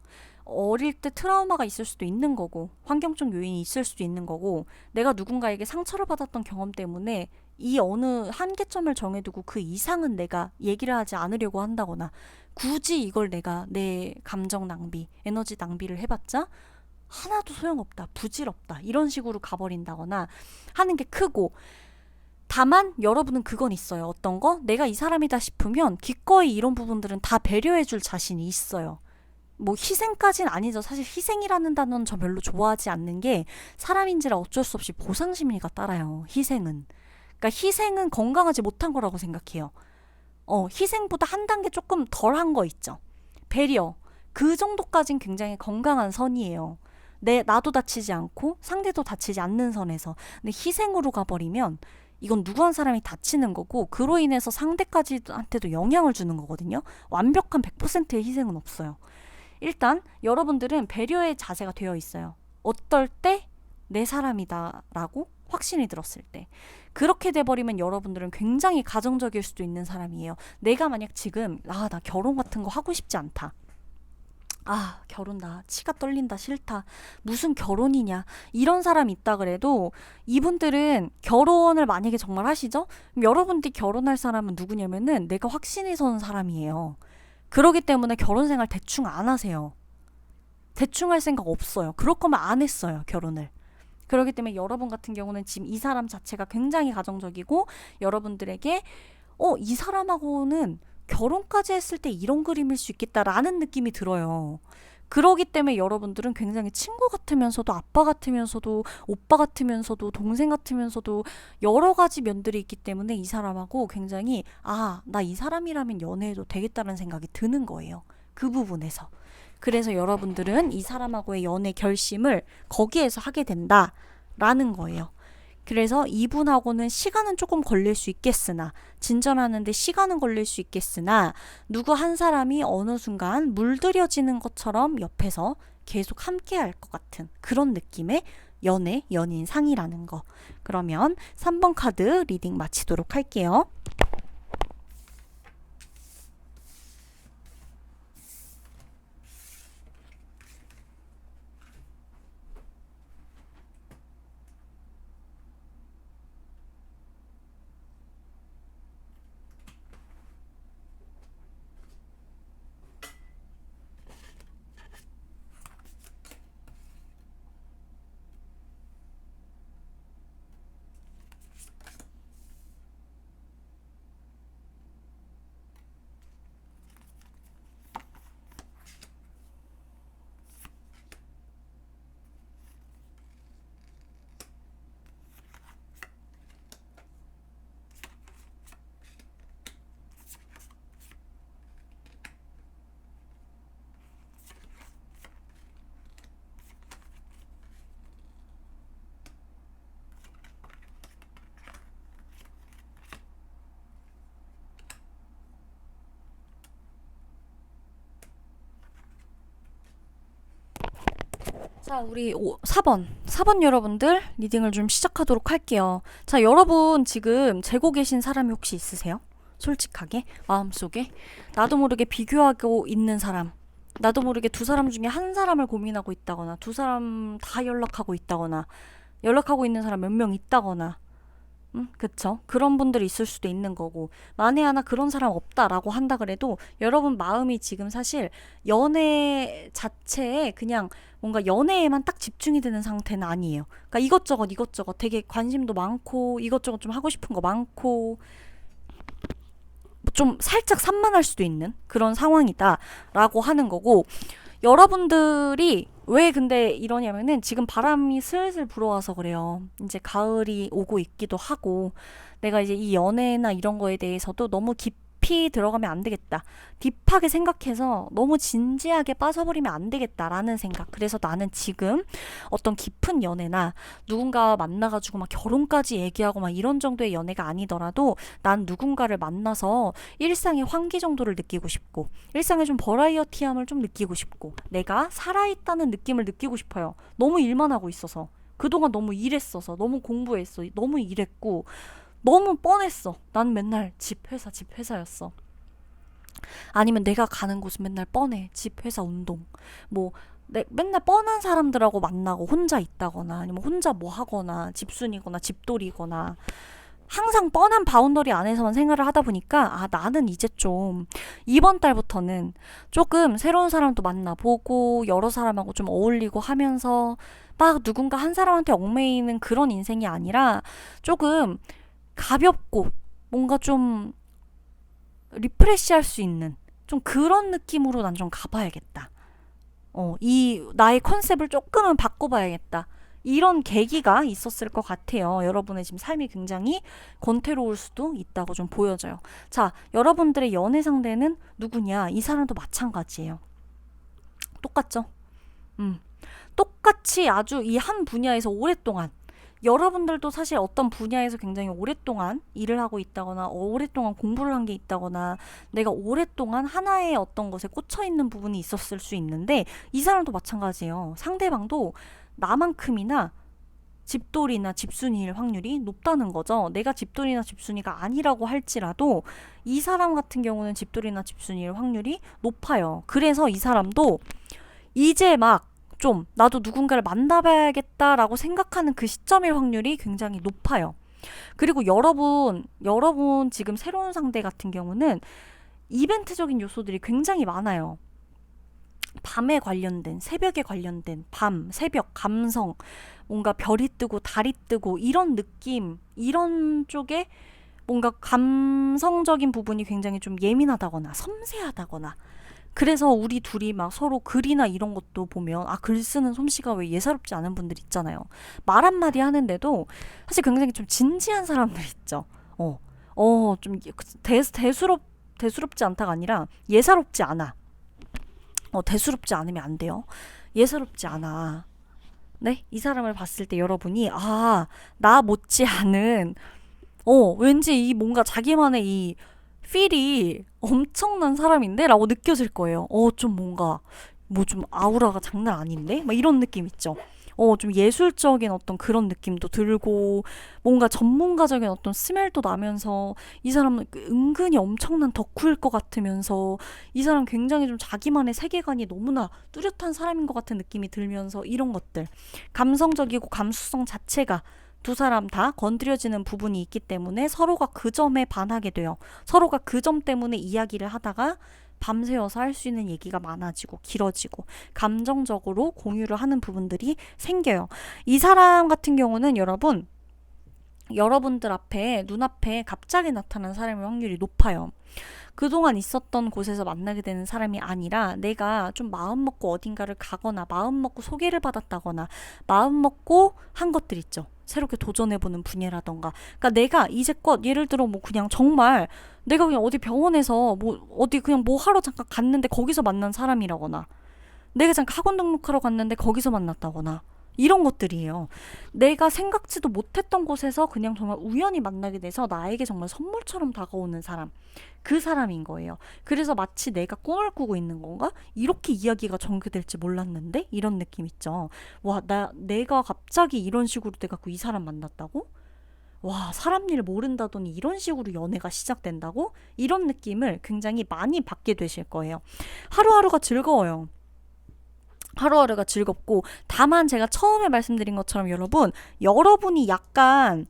어릴 때 트라우마가 있을 수도 있는 거고, 환경적 요인이 있을 수도 있는 거고, 내가 누군가에게 상처를 받았던 경험 때문에 이 어느 한계점을 정해두고 그 이상은 내가 얘기를 하지 않으려고 한다거나, 굳이 이걸 내가 내 감정 낭비, 에너지 낭비를 해봤자 하나도 소용없다, 부질없다, 이런 식으로 가버린다거나 하는 게 크고, 다만 여러분은 그건 있어요. 어떤 거? 내가 이 사람이다 싶으면 기꺼이 이런 부분들은 다 배려해줄 자신이 있어요. 뭐 희생까진 아니죠. 사실 희생이라는 단어는 저 별로 좋아하지 않는 게, 사람인지라 어쩔 수 없이 보상심리가 따라요. 희생은. 그러니까 희생은 건강하지 못한 거라고 생각해요. 희생보다 한 단계 조금 덜한 거 있죠. 배려. 그 정도까진 굉장히 건강한 선이에요. 나도 다치지 않고 상대도 다치지 않는 선에서. 근데 희생으로 가버리면 이건 누구 한 사람이 다치는 거고, 그로 인해서 상대까지한테도 영향을 주는 거거든요. 완벽한 100%의 희생은 없어요. 일단 여러분들은 배려의 자세가 되어 있어요. 어떨 때 내 사람이다 라고 확신이 들었을 때. 그렇게 돼버리면 여러분들은 굉장히 가정적일 수도 있는 사람이에요. 내가 만약 지금 나 결혼 같은 거 하고 싶지 않다, 결혼 나 치가 떨린다, 싫다, 무슨 결혼이냐, 이런 사람이 있다 그래도 이분들은 결혼을 만약에 정말 하시죠? 그럼 여러분들이 결혼할 사람은 누구냐면은 내가 확신이 선 사람이에요. 그러기 때문에 결혼 생활 대충 안 하세요. 대충 할 생각 없어요. 그럴 거면 안 했어요, 결혼을. 그렇기 때문에 여러분 같은 경우는 지금 이 사람 자체가 굉장히 가정적이고, 여러분들에게 이 사람하고는 결혼까지 했을 때 이런 그림일 수 있겠다라는 느낌이 들어요. 그러기 때문에 여러분들은 굉장히 친구 같으면서도 아빠 같으면서도 오빠 같으면서도 동생 같으면서도 여러 가지 면들이 있기 때문에 이 사람하고 굉장히 나 이 사람이라면 연애해도 되겠다는 생각이 드는 거예요. 그 부분에서. 그래서 여러분들은 이 사람하고의 연애 결심을 거기에서 하게 된다라는 거예요. 그래서 이분하고는 시간은 조금 걸릴 수 있겠으나, 진전하는데 시간은 걸릴 수 있겠으나, 누구 한 사람이 어느 순간 물들여지는 것처럼 옆에서 계속 함께 할 것 같은 그런 느낌의 연인 상이라는 거. 그러면 3번 카드 리딩 마치도록 할게요. 자, 우리 4번 여러분들 리딩을 좀 시작하도록 할게요. 자, 여러분 지금 재고 계신 사람이 혹시 있으세요? 솔직하게 마음속에 나도 모르게 비교하고 있는 사람, 나도 모르게 두 사람 중에 한 사람을 고민하고 있다거나, 두 사람 다 연락하고 있다거나, 연락하고 있는 사람 몇 명 있다거나, 그쵸? 그런 분들이 있을 수도 있는 거고, 만에 하나 그런 사람 없다라고 한다 그래도 여러분 마음이 지금 사실 연애 자체에 그냥 뭔가 연애에만 딱 집중이 되는 상태는 아니에요. 그러니까 이것저것 되게 관심도 많고, 이것저것 좀 하고 싶은 거 많고, 좀 살짝 산만할 수도 있는 그런 상황이다라고 하는 거고, 여러분들이 왜 근데 이러냐면은 지금 바람이 슬슬 불어와서 그래요. 이제 가을이 오고 있기도 하고, 내가 이제 이 연애나 이런 거에 대해서도 너무 깊이 깊이 들어가면 안 되겠다. 딥하게 생각해서 너무 진지하게 빠져버리면 안 되겠다라는 생각. 그래서 나는 지금 어떤 깊은 연애나 누군가 만나가지고 막 결혼까지 얘기하고 막 이런 정도의 연애가 아니더라도 난 누군가를 만나서 일상의 환기 정도를 느끼고 싶고 일상의 좀 버라이어티함을 좀 느끼고 싶고 내가 살아있다는 느낌을 느끼고 싶어요. 너무 일만 하고 있어서. 그동안 너무 일했어서 너무 공부했어. 너무 일했고 너무 뻔했어. 난 맨날 집 회사였어. 아니면 내가 가는 곳은 맨날 뻔해. 집 회사 운동. 뭐 맨날 뻔한 사람들하고 만나고 혼자 있다거나 아니면 혼자 뭐 하거나 집순이거나 집돌이거나 항상 뻔한 바운더리 안에서만 생활을 하다 보니까 나는 이제 좀 이번 달부터는 조금 새로운 사람도 만나보고 여러 사람하고 좀 어울리고 하면서 막 누군가 한 사람한테 얽매이는 그런 인생이 아니라 조금 가볍고 뭔가 좀 리프레시할 수 있는 좀 그런 느낌으로 난 좀 가봐야겠다. 이 나의 컨셉을 조금은 바꿔봐야겠다. 이런 계기가 있었을 것 같아요. 여러분의 지금 삶이 굉장히 권태로울 수도 있다고 좀 보여져요. 자, 여러분들의 연애 상대는 누구냐? 이 사람도 마찬가지예요. 똑같죠? 똑같이 아주 이 한 분야에서 오랫동안 여러분들도 사실 어떤 분야에서 굉장히 오랫동안 일을 하고 있다거나 오랫동안 공부를 한 게 있다거나 내가 오랫동안 하나의 어떤 것에 꽂혀 있는 부분이 있었을 수 있는데 이 사람도 마찬가지예요. 상대방도 나만큼이나 집돌이나 집순이일 확률이 높다는 거죠. 내가 집돌이나 집순이가 아니라고 할지라도 이 사람 같은 경우는 집돌이나 집순이일 확률이 높아요. 그래서 이 사람도 이제 막 좀 나도 누군가를 만나봐야겠다라고 생각하는 그 시점일 확률이 굉장히 높아요. 그리고 여러분 지금 새로운 상대 같은 경우는 이벤트적인 요소들이 굉장히 많아요. 밤에 관련된, 새벽에 관련된, 밤, 새벽, 감성, 뭔가 별이 뜨고 달이 뜨고 이런 느낌, 이런 쪽에 뭔가 감성적인 부분이 굉장히 좀 예민하다거나 섬세하다거나 그래서 우리 둘이 막 서로 글이나 이런 것도 보면 글 쓰는 솜씨가 왜 예사롭지 않은 분들 있잖아요. 말 한마디 하는데도 사실 굉장히 좀 진지한 사람들 있죠. 좀 대수롭지 않다가 아니라 예사롭지 않아. 대수롭지 않으면 안 돼요. 예사롭지 않아. 네? 이 사람을 봤을 때 여러분이 나 못지않은 왠지 이 뭔가 자기만의 이 필이 엄청난 사람인데? 라고 느껴질 거예요. 좀 뭔가 뭐 좀 아우라가 장난 아닌데? 막 이런 느낌 있죠. 좀 예술적인 어떤 그런 느낌도 들고 뭔가 전문가적인 어떤 스멜도 나면서 이 사람은 은근히 엄청난 덕후일 것 같으면서 이 사람 굉장히 좀 자기만의 세계관이 너무나 뚜렷한 사람인 것 같은 느낌이 들면서 이런 것들 감성적이고 감수성 자체가 두 사람 다 건드려지는 부분이 있기 때문에 서로가 그 점에 반하게 돼요. 서로가 그 점 때문에 이야기를 하다가 밤새워서 할 수 있는 얘기가 많아지고 길어지고 감정적으로 공유를 하는 부분들이 생겨요. 이 사람 같은 경우는 여러분들 앞에 눈앞에 갑자기 나타난 사람의 확률이 높아요. 그동안 있었던 곳에서 만나게 되는 사람이 아니라 내가 좀 마음 먹고 어딘가를 가거나 마음 먹고 소개를 받았다거나 마음 먹고 한 것들 있죠. 새롭게 도전해보는 분야라던가. 그러니까 내가 이제껏 예를 들어 뭐 그냥 정말 내가 그냥 어디 병원에서 뭐 어디 그냥 뭐 하러 잠깐 갔는데 거기서 만난 사람이라거나 내가 잠깐 학원 등록하러 갔는데 거기서 만났다거나 이런 것들이에요. 내가 생각지도 못했던 곳에서 그냥 정말 우연히 만나게 돼서 나에게 정말 선물처럼 다가오는 사람. 그 사람인 거예요. 그래서 마치 내가 꿈을 꾸고 있는 건가? 이렇게 이야기가 전개될지 몰랐는데? 이런 느낌 있죠. 내가 갑자기 이런 식으로 돼갖고 이 사람 만났다고? 사람 일 모른다더니 이런 식으로 연애가 시작된다고? 이런 느낌을 굉장히 많이 받게 되실 거예요. 하루하루가 즐거워요. 하루하루가 즐겁고 다만 제가 처음에 말씀드린 것처럼 여러분이 약간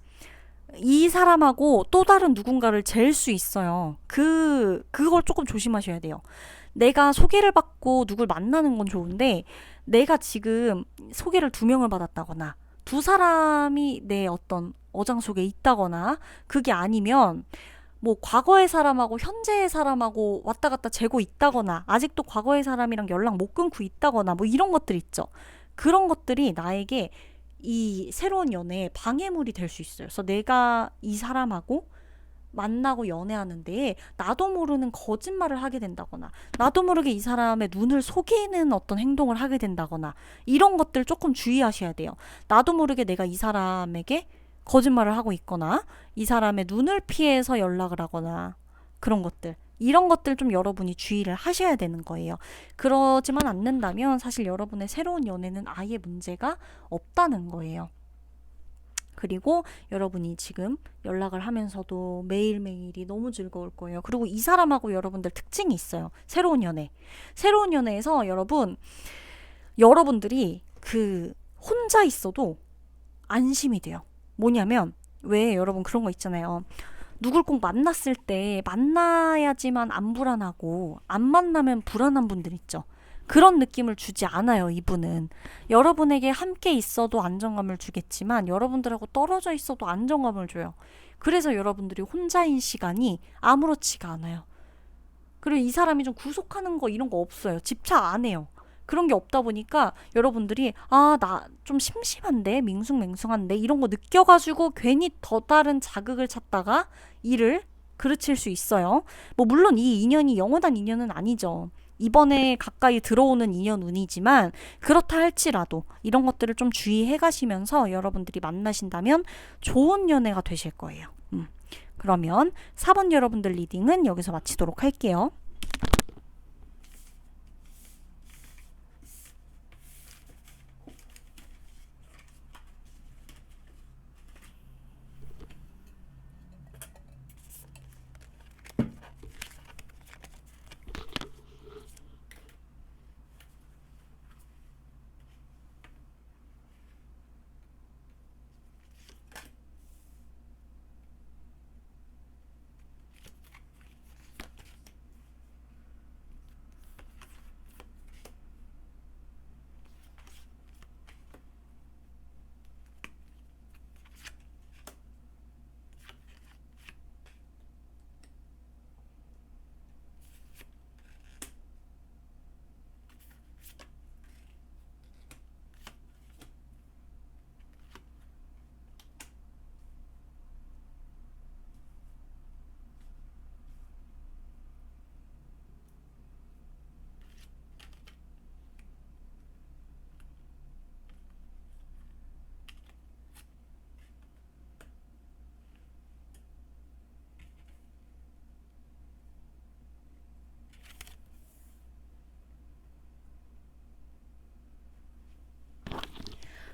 이 사람하고 또 다른 누군가를 잴 수 있어요. 그걸 조금 조심하셔야 돼요. 내가 소개를 받고 누굴 만나는 건 좋은데 내가 지금 소개를 2명을 받았다거나 두 사람이 내 어떤 어장 속에 있다거나 그게 아니면 뭐 과거의 사람하고 현재의 사람하고 왔다 갔다 재고 있다거나 아직도 과거의 사람이랑 연락 못 끊고 있다거나 뭐 이런 것들 있죠. 그런 것들이 나에게 이 새로운 연애에 방해물이 될 수 있어요. 그래서 내가 이 사람하고 만나고 연애하는데 나도 모르는 거짓말을 하게 된다거나 나도 모르게 이 사람의 눈을 속이는 어떤 행동을 하게 된다거나 이런 것들 조금 주의하셔야 돼요. 나도 모르게 내가 이 사람에게 거짓말을 하고 있거나 이 사람의 눈을 피해서 연락을 하거나 그런 것들 이런 것들 좀 여러분이 주의를 하셔야 되는 거예요. 그러지만 않는다면 사실 여러분의 새로운 연애는 아예 문제가 없다는 거예요. 그리고 여러분이 지금 연락을 하면서도 매일매일이 너무 즐거울 거예요. 그리고 이 사람하고 여러분들 특징이 있어요. 새로운 연애. 새로운 연애에서 여러분들이 혼자 있어도 안심이 돼요. 뭐냐면, 왜 여러분 그런 거 있잖아요. 누굴 꼭 만났을 때 만나야지만 안 불안하고 안 만나면 불안한 분들 있죠. 그런 느낌을 주지 않아요, 이분은. 여러분에게 함께 있어도 안정감을 주겠지만 여러분들하고 떨어져 있어도 안정감을 줘요. 그래서 여러분들이 혼자인 시간이 아무렇지가 않아요. 그리고 이 사람이 좀 구속하는 거 이런 거 없어요. 집착 안 해요. 그런 게 없다 보니까 여러분들이 나 좀 심심한데 밍숭맹숭한데 이런 거 느껴가지고 괜히 더 다른 자극을 찾다가 일을 그르칠 수 있어요. 뭐 물론 이 인연이 영원한 인연은 아니죠. 이번에 가까이 들어오는 인연운이지만 그렇다 할지라도 이런 것들을 좀 주의해 가시면서 여러분들이 만나신다면 좋은 연애가 되실 거예요. 그러면 4번 여러분들 리딩은 여기서 마치도록 할게요.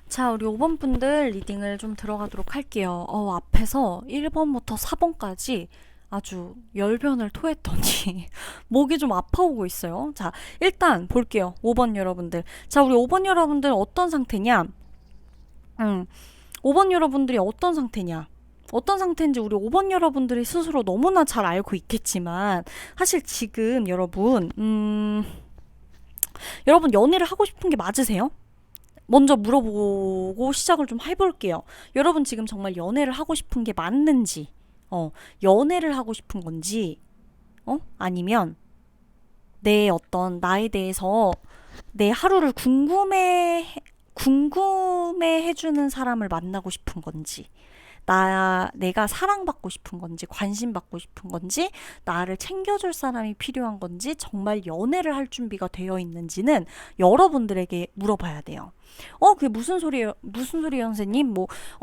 자, 우리 5번 분들 리딩을 좀 들어가도록 할게요. 앞에서 1번부터 4번까지 아주 열변을 토했더니 목이 좀 아파오고 있어요. 자, 일단 볼게요. 5번 여러분들. 자, 우리 5번 여러분들 어떤 상태냐? 5번 여러분들이 어떤 상태냐? 어떤 상태인지 우리 5번 여러분들이 스스로 너무나 잘 알고 있겠지만 사실 지금 여러분 연애를 하고 싶은 게 맞으세요? 먼저 물어보고 시작을 좀 해볼게요. 여러분 지금 정말 연애를 하고 싶은 게 맞는지, 연애를 하고 싶은 건지, 아니면 나에 대해서 내 하루를 궁금해 해주는 사람을 만나고 싶은 건지, 내가 사랑받고 싶은 건지, 관심받고 싶은 건지, 나를 챙겨줄 사람이 필요한 건지, 정말 연애를 할 준비가 되어 있는지는 여러분들에게 물어봐야 돼요. 그게 무슨 소리예요, 선생님?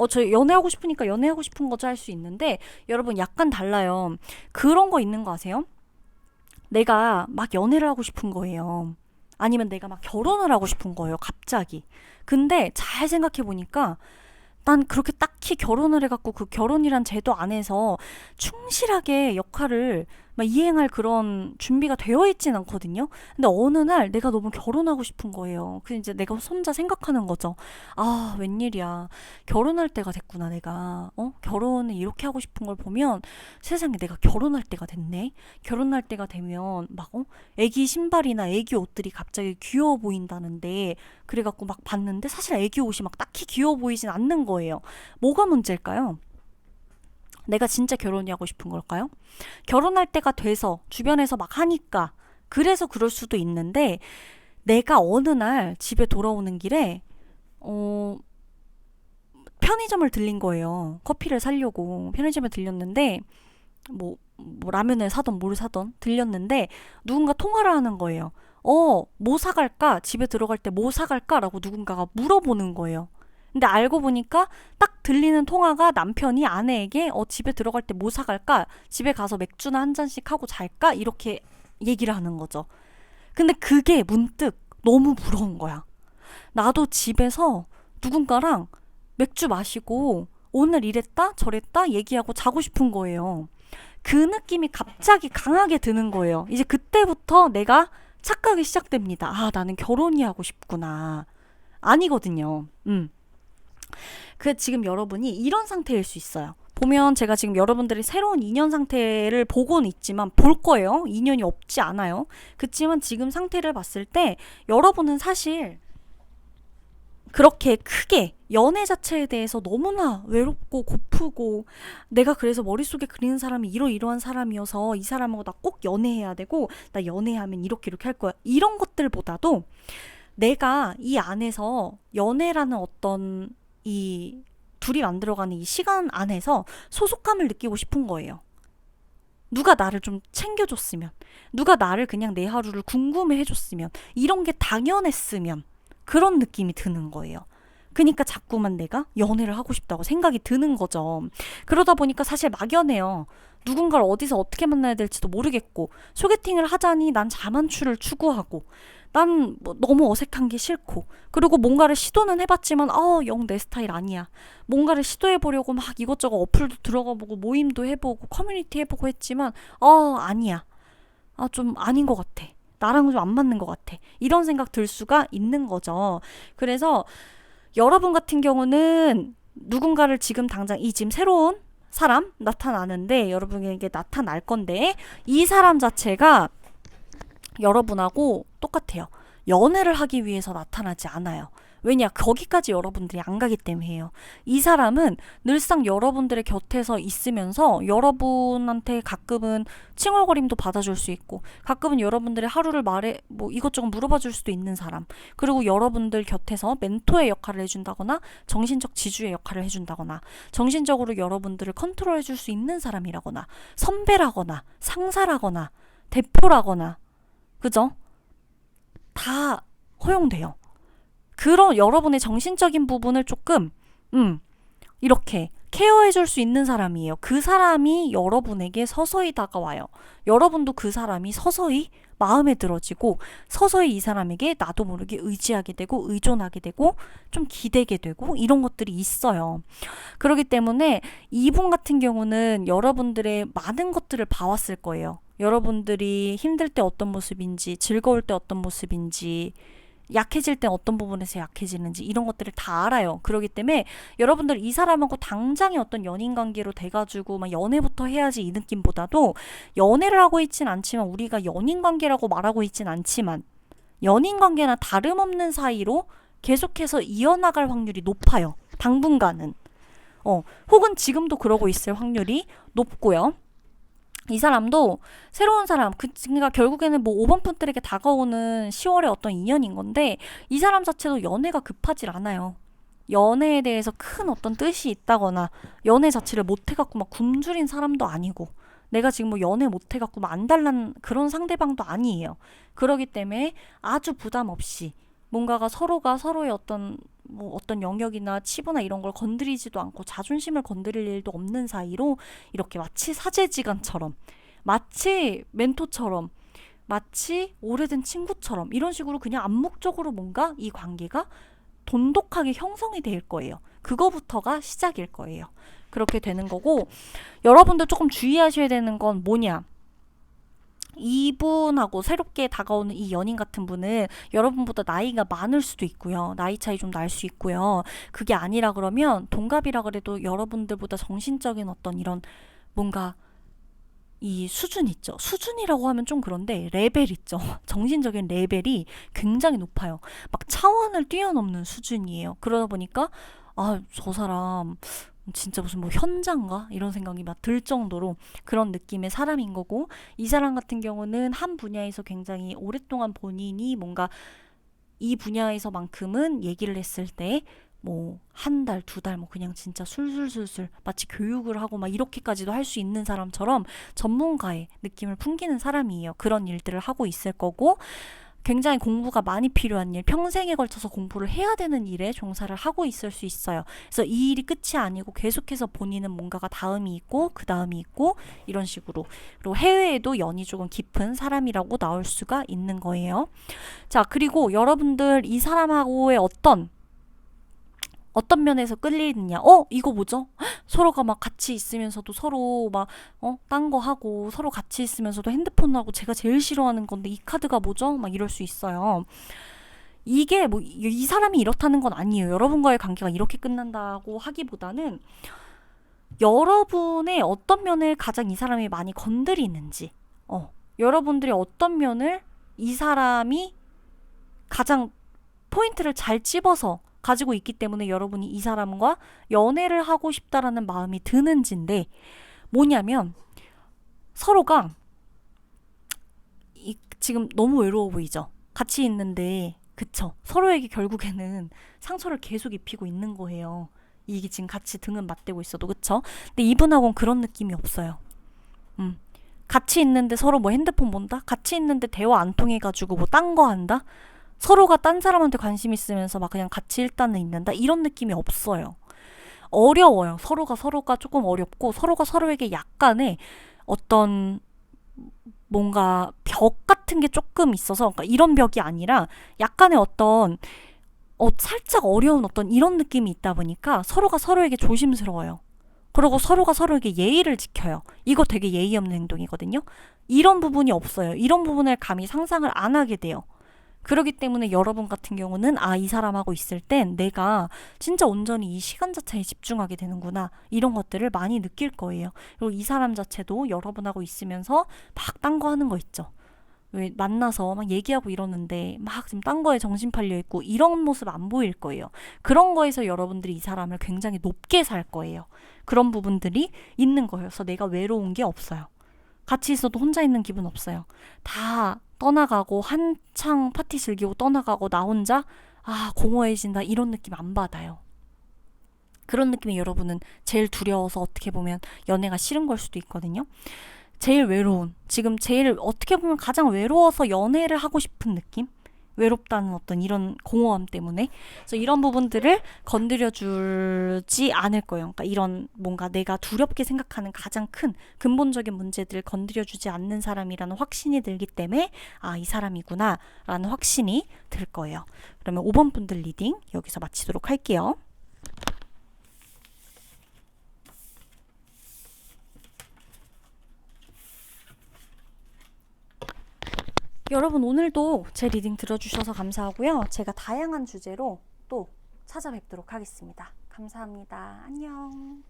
저 연애하고 싶으니까 연애하고 싶은 거죠 할 수 있는데, 여러분 약간 달라요. 그런 거 있는 거 아세요? 내가 막 연애를 하고 싶은 거예요. 아니면 내가 막 결혼을 하고 싶은 거예요, 갑자기. 근데 잘 생각해 보니까 난 그렇게 딱히 결혼을 해갖고 그 결혼이란 제도 안에서 충실하게 역할을 막 이행할 그런 준비가 되어 있진 않거든요. 근데 어느 날 내가 너무 결혼하고 싶은 거예요. 그래서 이제 내가 혼자 생각하는 거죠. 웬일이야. 결혼할 때가 됐구나, 내가. 결혼을 이렇게 하고 싶은 걸 보면 세상에 내가 결혼할 때가 됐네. 결혼할 때가 되면 애기 신발이나 애기 옷들이 갑자기 귀여워 보인다는데 그래갖고 막 봤는데 사실 애기 옷이 막 딱히 귀여워 보이진 않는 거예요. 뭐가 문제일까요? 내가 진짜 결혼이 하고 싶은 걸까요? 결혼할 때가 돼서 주변에서 막 하니까 그래서 그럴 수도 있는데 내가 어느 날 집에 돌아오는 길에 편의점을 들린 거예요. 커피를 사려고 편의점에 들렸는데 뭐 라면을 사던 뭘 사던 들렸는데 누군가 통화를 하는 거예요. 뭐 사갈까? 집에 들어갈 때 뭐 사갈까? 라고 누군가가 물어보는 거예요. 근데 알고 보니까 딱 들리는 통화가 남편이 아내에게 집에 들어갈 때 뭐 사갈까? 집에 가서 맥주나 한 잔씩 하고 잘까? 이렇게 얘기를 하는 거죠. 근데 그게 문득 너무 부러운 거야. 나도 집에서 누군가랑 맥주 마시고 오늘 이랬다 저랬다 얘기하고 자고 싶은 거예요. 그 느낌이 갑자기 강하게 드는 거예요. 이제 그때부터 내가 착각이 시작됩니다. 아, 나는 결혼이 하고 싶구나. 아니거든요. 지금 여러분이 이런 상태일 수 있어요. 보면 제가 지금 여러분들이 새로운 인연 상태를 보고는 있지만 볼 거예요. 인연이 없지 않아요. 그치만 지금 상태를 봤을 때 여러분은 사실 그렇게 크게 연애 자체에 대해서 너무나 외롭고 고프고 내가 그래서 머릿속에 그리는 사람이 이러이러한 사람이어서 이 사람하고 나 꼭 연애해야 되고 나 연애하면 이렇게 할 거야. 이런 것들보다도 내가 이 안에서 연애라는 어떤 이 둘이 만들어가는 이 시간 안에서 소속감을 느끼고 싶은 거예요. 누가 나를 좀 챙겨줬으면, 누가 나를 그냥 내 하루를 궁금해 해줬으면, 이런 게 당연했으면 그런 느낌이 드는 거예요. 그러니까 자꾸만 내가 연애를 하고 싶다고 생각이 드는 거죠. 그러다 보니까 사실 막연해요. 누군가를 어디서 어떻게 만나야 될지도 모르겠고 소개팅을 하자니 난 자만추를 추구하고 난 너무 어색한 게 싫고 그리고 뭔가를 시도는 해봤지만 영 내 스타일 아니야. 뭔가를 시도해보려고 막 이것저것 어플도 들어가보고 모임도 해보고 커뮤니티 해보고 했지만 아니야. 좀 아닌 것 같아. 나랑 좀 안 맞는 것 같아. 이런 생각 들 수가 있는 거죠. 그래서 여러분 같은 경우는 누군가를 지금 당장 지금 새로운 사람 나타나는데 여러분에게 나타날 건데 이 사람 자체가 여러분하고 똑같아요. 연애를 하기 위해서 나타나지 않아요. 왜냐? 거기까지 여러분들이 안 가기 때문이에요. 이 사람은 늘상 여러분들의 곁에서 있으면서 여러분한테 가끔은 칭얼거림도 받아줄 수 있고 가끔은 여러분들의 하루를 이것저것 물어봐 줄 수도 있는 사람. 그리고 여러분들 곁에서 멘토의 역할을 해준다거나 정신적 지주의 역할을 해준다거나 정신적으로 여러분들을 컨트롤해 줄 수 있는 사람이라거나 선배라거나 상사라거나 대표라거나 그죠? 다 허용돼요. 그런 여러분의 정신적인 부분을 조금 이렇게 케어해줄 수 있는 사람이에요. 그 사람이 여러분에게 서서히 다가와요. 여러분도 그 사람이 서서히 마음에 들어지고 서서히 이 사람에게 나도 모르게 의지하게 되고 의존하게 되고 좀 기대게 되고 이런 것들이 있어요. 그렇기 때문에 이분 같은 경우는 여러분들의 많은 것들을 봐왔을 거예요. 여러분들이 힘들 때 어떤 모습인지 즐거울 때 어떤 모습인지 약해질 때 어떤 부분에서 약해지는지 이런 것들을 다 알아요. 그렇기 때문에 여러분들 이 사람하고 당장의 어떤 연인 관계로 돼가지고 막 연애부터 해야지 이 느낌보다도 연애를 하고 있진 않지만 우리가 연인 관계라고 말하고 있진 않지만 연인 관계나 다름없는 사이로 계속해서 이어나갈 확률이 높아요. 당분간은. 혹은 지금도 그러고 있을 확률이 높고요. 이 사람도 새로운 사람, 그러니까 결국에는 5번 분들에게 다가오는 10월의 어떤 인연인 건데 이 사람 자체도 연애가 급하질 않아요. 연애에 대해서 큰 어떤 뜻이 있다거나 연애 자체를 못해갖고 막 굶주린 사람도 아니고 내가 지금 연애 못해갖고 막 안달난 그런 상대방도 아니에요. 그러기 때문에 아주 부담 없이 뭔가가 서로가 서로의 어떤 영역이나 치부나 이런 걸 건드리지도 않고 자존심을 건드릴 일도 없는 사이로 이렇게 마치 사제지간처럼 마치 멘토처럼 마치 오래된 친구처럼 이런 식으로 그냥 암묵적으로 뭔가 이 관계가 돈독하게 형성이 될 거예요. 그거부터가 시작일 거예요. 그렇게 되는 거고 여러분들 조금 주의하셔야 되는 건 뭐냐? 이분하고 새롭게 다가오는 이 연인 같은 분은 여러분보다 나이가 많을 수도 있고요. 나이 차이 좀 날 수 있고요. 그게 아니라 그러면 동갑이라 그래도 여러분들보다 정신적인 어떤 이런 뭔가 이 수준 있죠. 수준이라고 하면 좀 그런데 레벨 있죠. 정신적인 레벨이 굉장히 높아요. 막 차원을 뛰어넘는 수준이에요. 그러다 보니까 저 사람 진짜 무슨 현자인가? 이런 생각이 막 들 정도로 그런 느낌의 사람인 거고 이 사람 같은 경우는 한 분야에서 굉장히 오랫동안 본인이 뭔가 이 분야에서만큼은 얘기를 했을 때 뭐 한 달, 두 달 뭐 그냥 진짜 술술술술 마치 교육을 하고 막 이렇게까지도 할 수 있는 사람처럼 전문가의 느낌을 풍기는 사람이에요. 그런 일들을 하고 있을 거고 굉장히 공부가 많이 필요한 일, 평생에 걸쳐서 공부를 해야 되는 일에 종사를 하고 있을 수 있어요. 그래서 이 일이 끝이 아니고 계속해서 본인은 뭔가가 다음이 있고 그 다음이 있고 이런 식으로. 그리고 해외에도 연이 조금 깊은 사람이라고 나올 수가 있는 거예요. 자, 그리고 여러분들 이 사람하고의 어떤 면에서 끌리느냐. 이거 뭐죠? 서로가 막 같이 있으면서도 서로 막, 딴 거 하고, 서로 같이 있으면서도 핸드폰 하고, 제가 제일 싫어하는 건데, 이 카드가 뭐죠? 막 이럴 수 있어요. 이게 뭐, 이 사람이 이렇다는 건 아니에요. 여러분과의 관계가 이렇게 끝난다고 하기보다는, 여러분의 어떤 면을 가장 이 사람이 많이 건드리는지, 여러분들이 어떤 면을 이 사람이 가장 포인트를 잘 찝어서 가지고 있기 때문에 여러분이 이 사람과 연애를 하고 싶다라는 마음이 드는지인데 뭐냐면 서로가 지금 너무 외로워 보이죠? 같이 있는데 그쵸? 서로에게 결국에는 상처를 계속 입히고 있는 거예요. 이게 지금 같이 등은 맞대고 있어도 그쵸? 근데 이분하고는 그런 느낌이 없어요. 같이 있는데 서로 뭐 핸드폰 본다? 같이 있는데 대화 안 통해가지고 뭐 딴 거 한다? 서로가 딴 사람한테 관심 있으면서 막 그냥 같이 일단은 있는다? 이런 느낌이 없어요. 어려워요. 서로가 조금 어렵고 서로가 서로에게 약간의 어떤 뭔가 벽 같은 게 조금 있어서 그러니까 이런 벽이 아니라 약간의 어떤 살짝 어려운 어떤 이런 느낌이 있다 보니까 서로가 서로에게 조심스러워요. 그리고 서로가 서로에게 예의를 지켜요. 이거 되게 예의 없는 행동이거든요. 이런 부분이 없어요. 이런 부분을 감히 상상을 안 하게 돼요. 그렇기 때문에 여러분 같은 경우는 이 사람하고 있을 땐 내가 진짜 온전히 이 시간 자체에 집중하게 되는구나. 이런 것들을 많이 느낄 거예요. 그리고 이 사람 자체도 여러분하고 있으면서 막 딴 거 하는 거 있죠. 왜 만나서 막 얘기하고 이러는데 막 지금 딴 거에 정신 팔려 있고 이런 모습 안 보일 거예요. 그런 거에서 여러분들이 이 사람을 굉장히 높게 살 거예요. 그런 부분들이 있는 거예요. 그래서 내가 외로운 게 없어요. 같이 있어도 혼자 있는 기분 없어요. 다 떠나가고 한창 파티 즐기고 떠나가고 나 혼자 공허해진다 이런 느낌 안 받아요. 그런 느낌이 여러분은 제일 두려워서 어떻게 보면 연애가 싫은 걸 수도 있거든요. 제일 외로운, 지금 제일 어떻게 보면 가장 외로워서 연애를 하고 싶은 느낌? 외롭다는 어떤 이런 공허함 때문에. 그래서 이런 부분들을 건드려주지 않을 거예요. 그러니까 이런 뭔가 내가 두렵게 생각하는 가장 큰 근본적인 문제들을 건드려주지 않는 사람이라는 확신이 들기 때문에 이 사람이구나 라는 확신이 들 거예요. 그러면 5번 분들 리딩 여기서 마치도록 할게요. 여러분 오늘도 제 리딩 들어주셔서 감사하고요. 제가 다양한 주제로 또 찾아뵙도록 하겠습니다. 감사합니다. 안녕.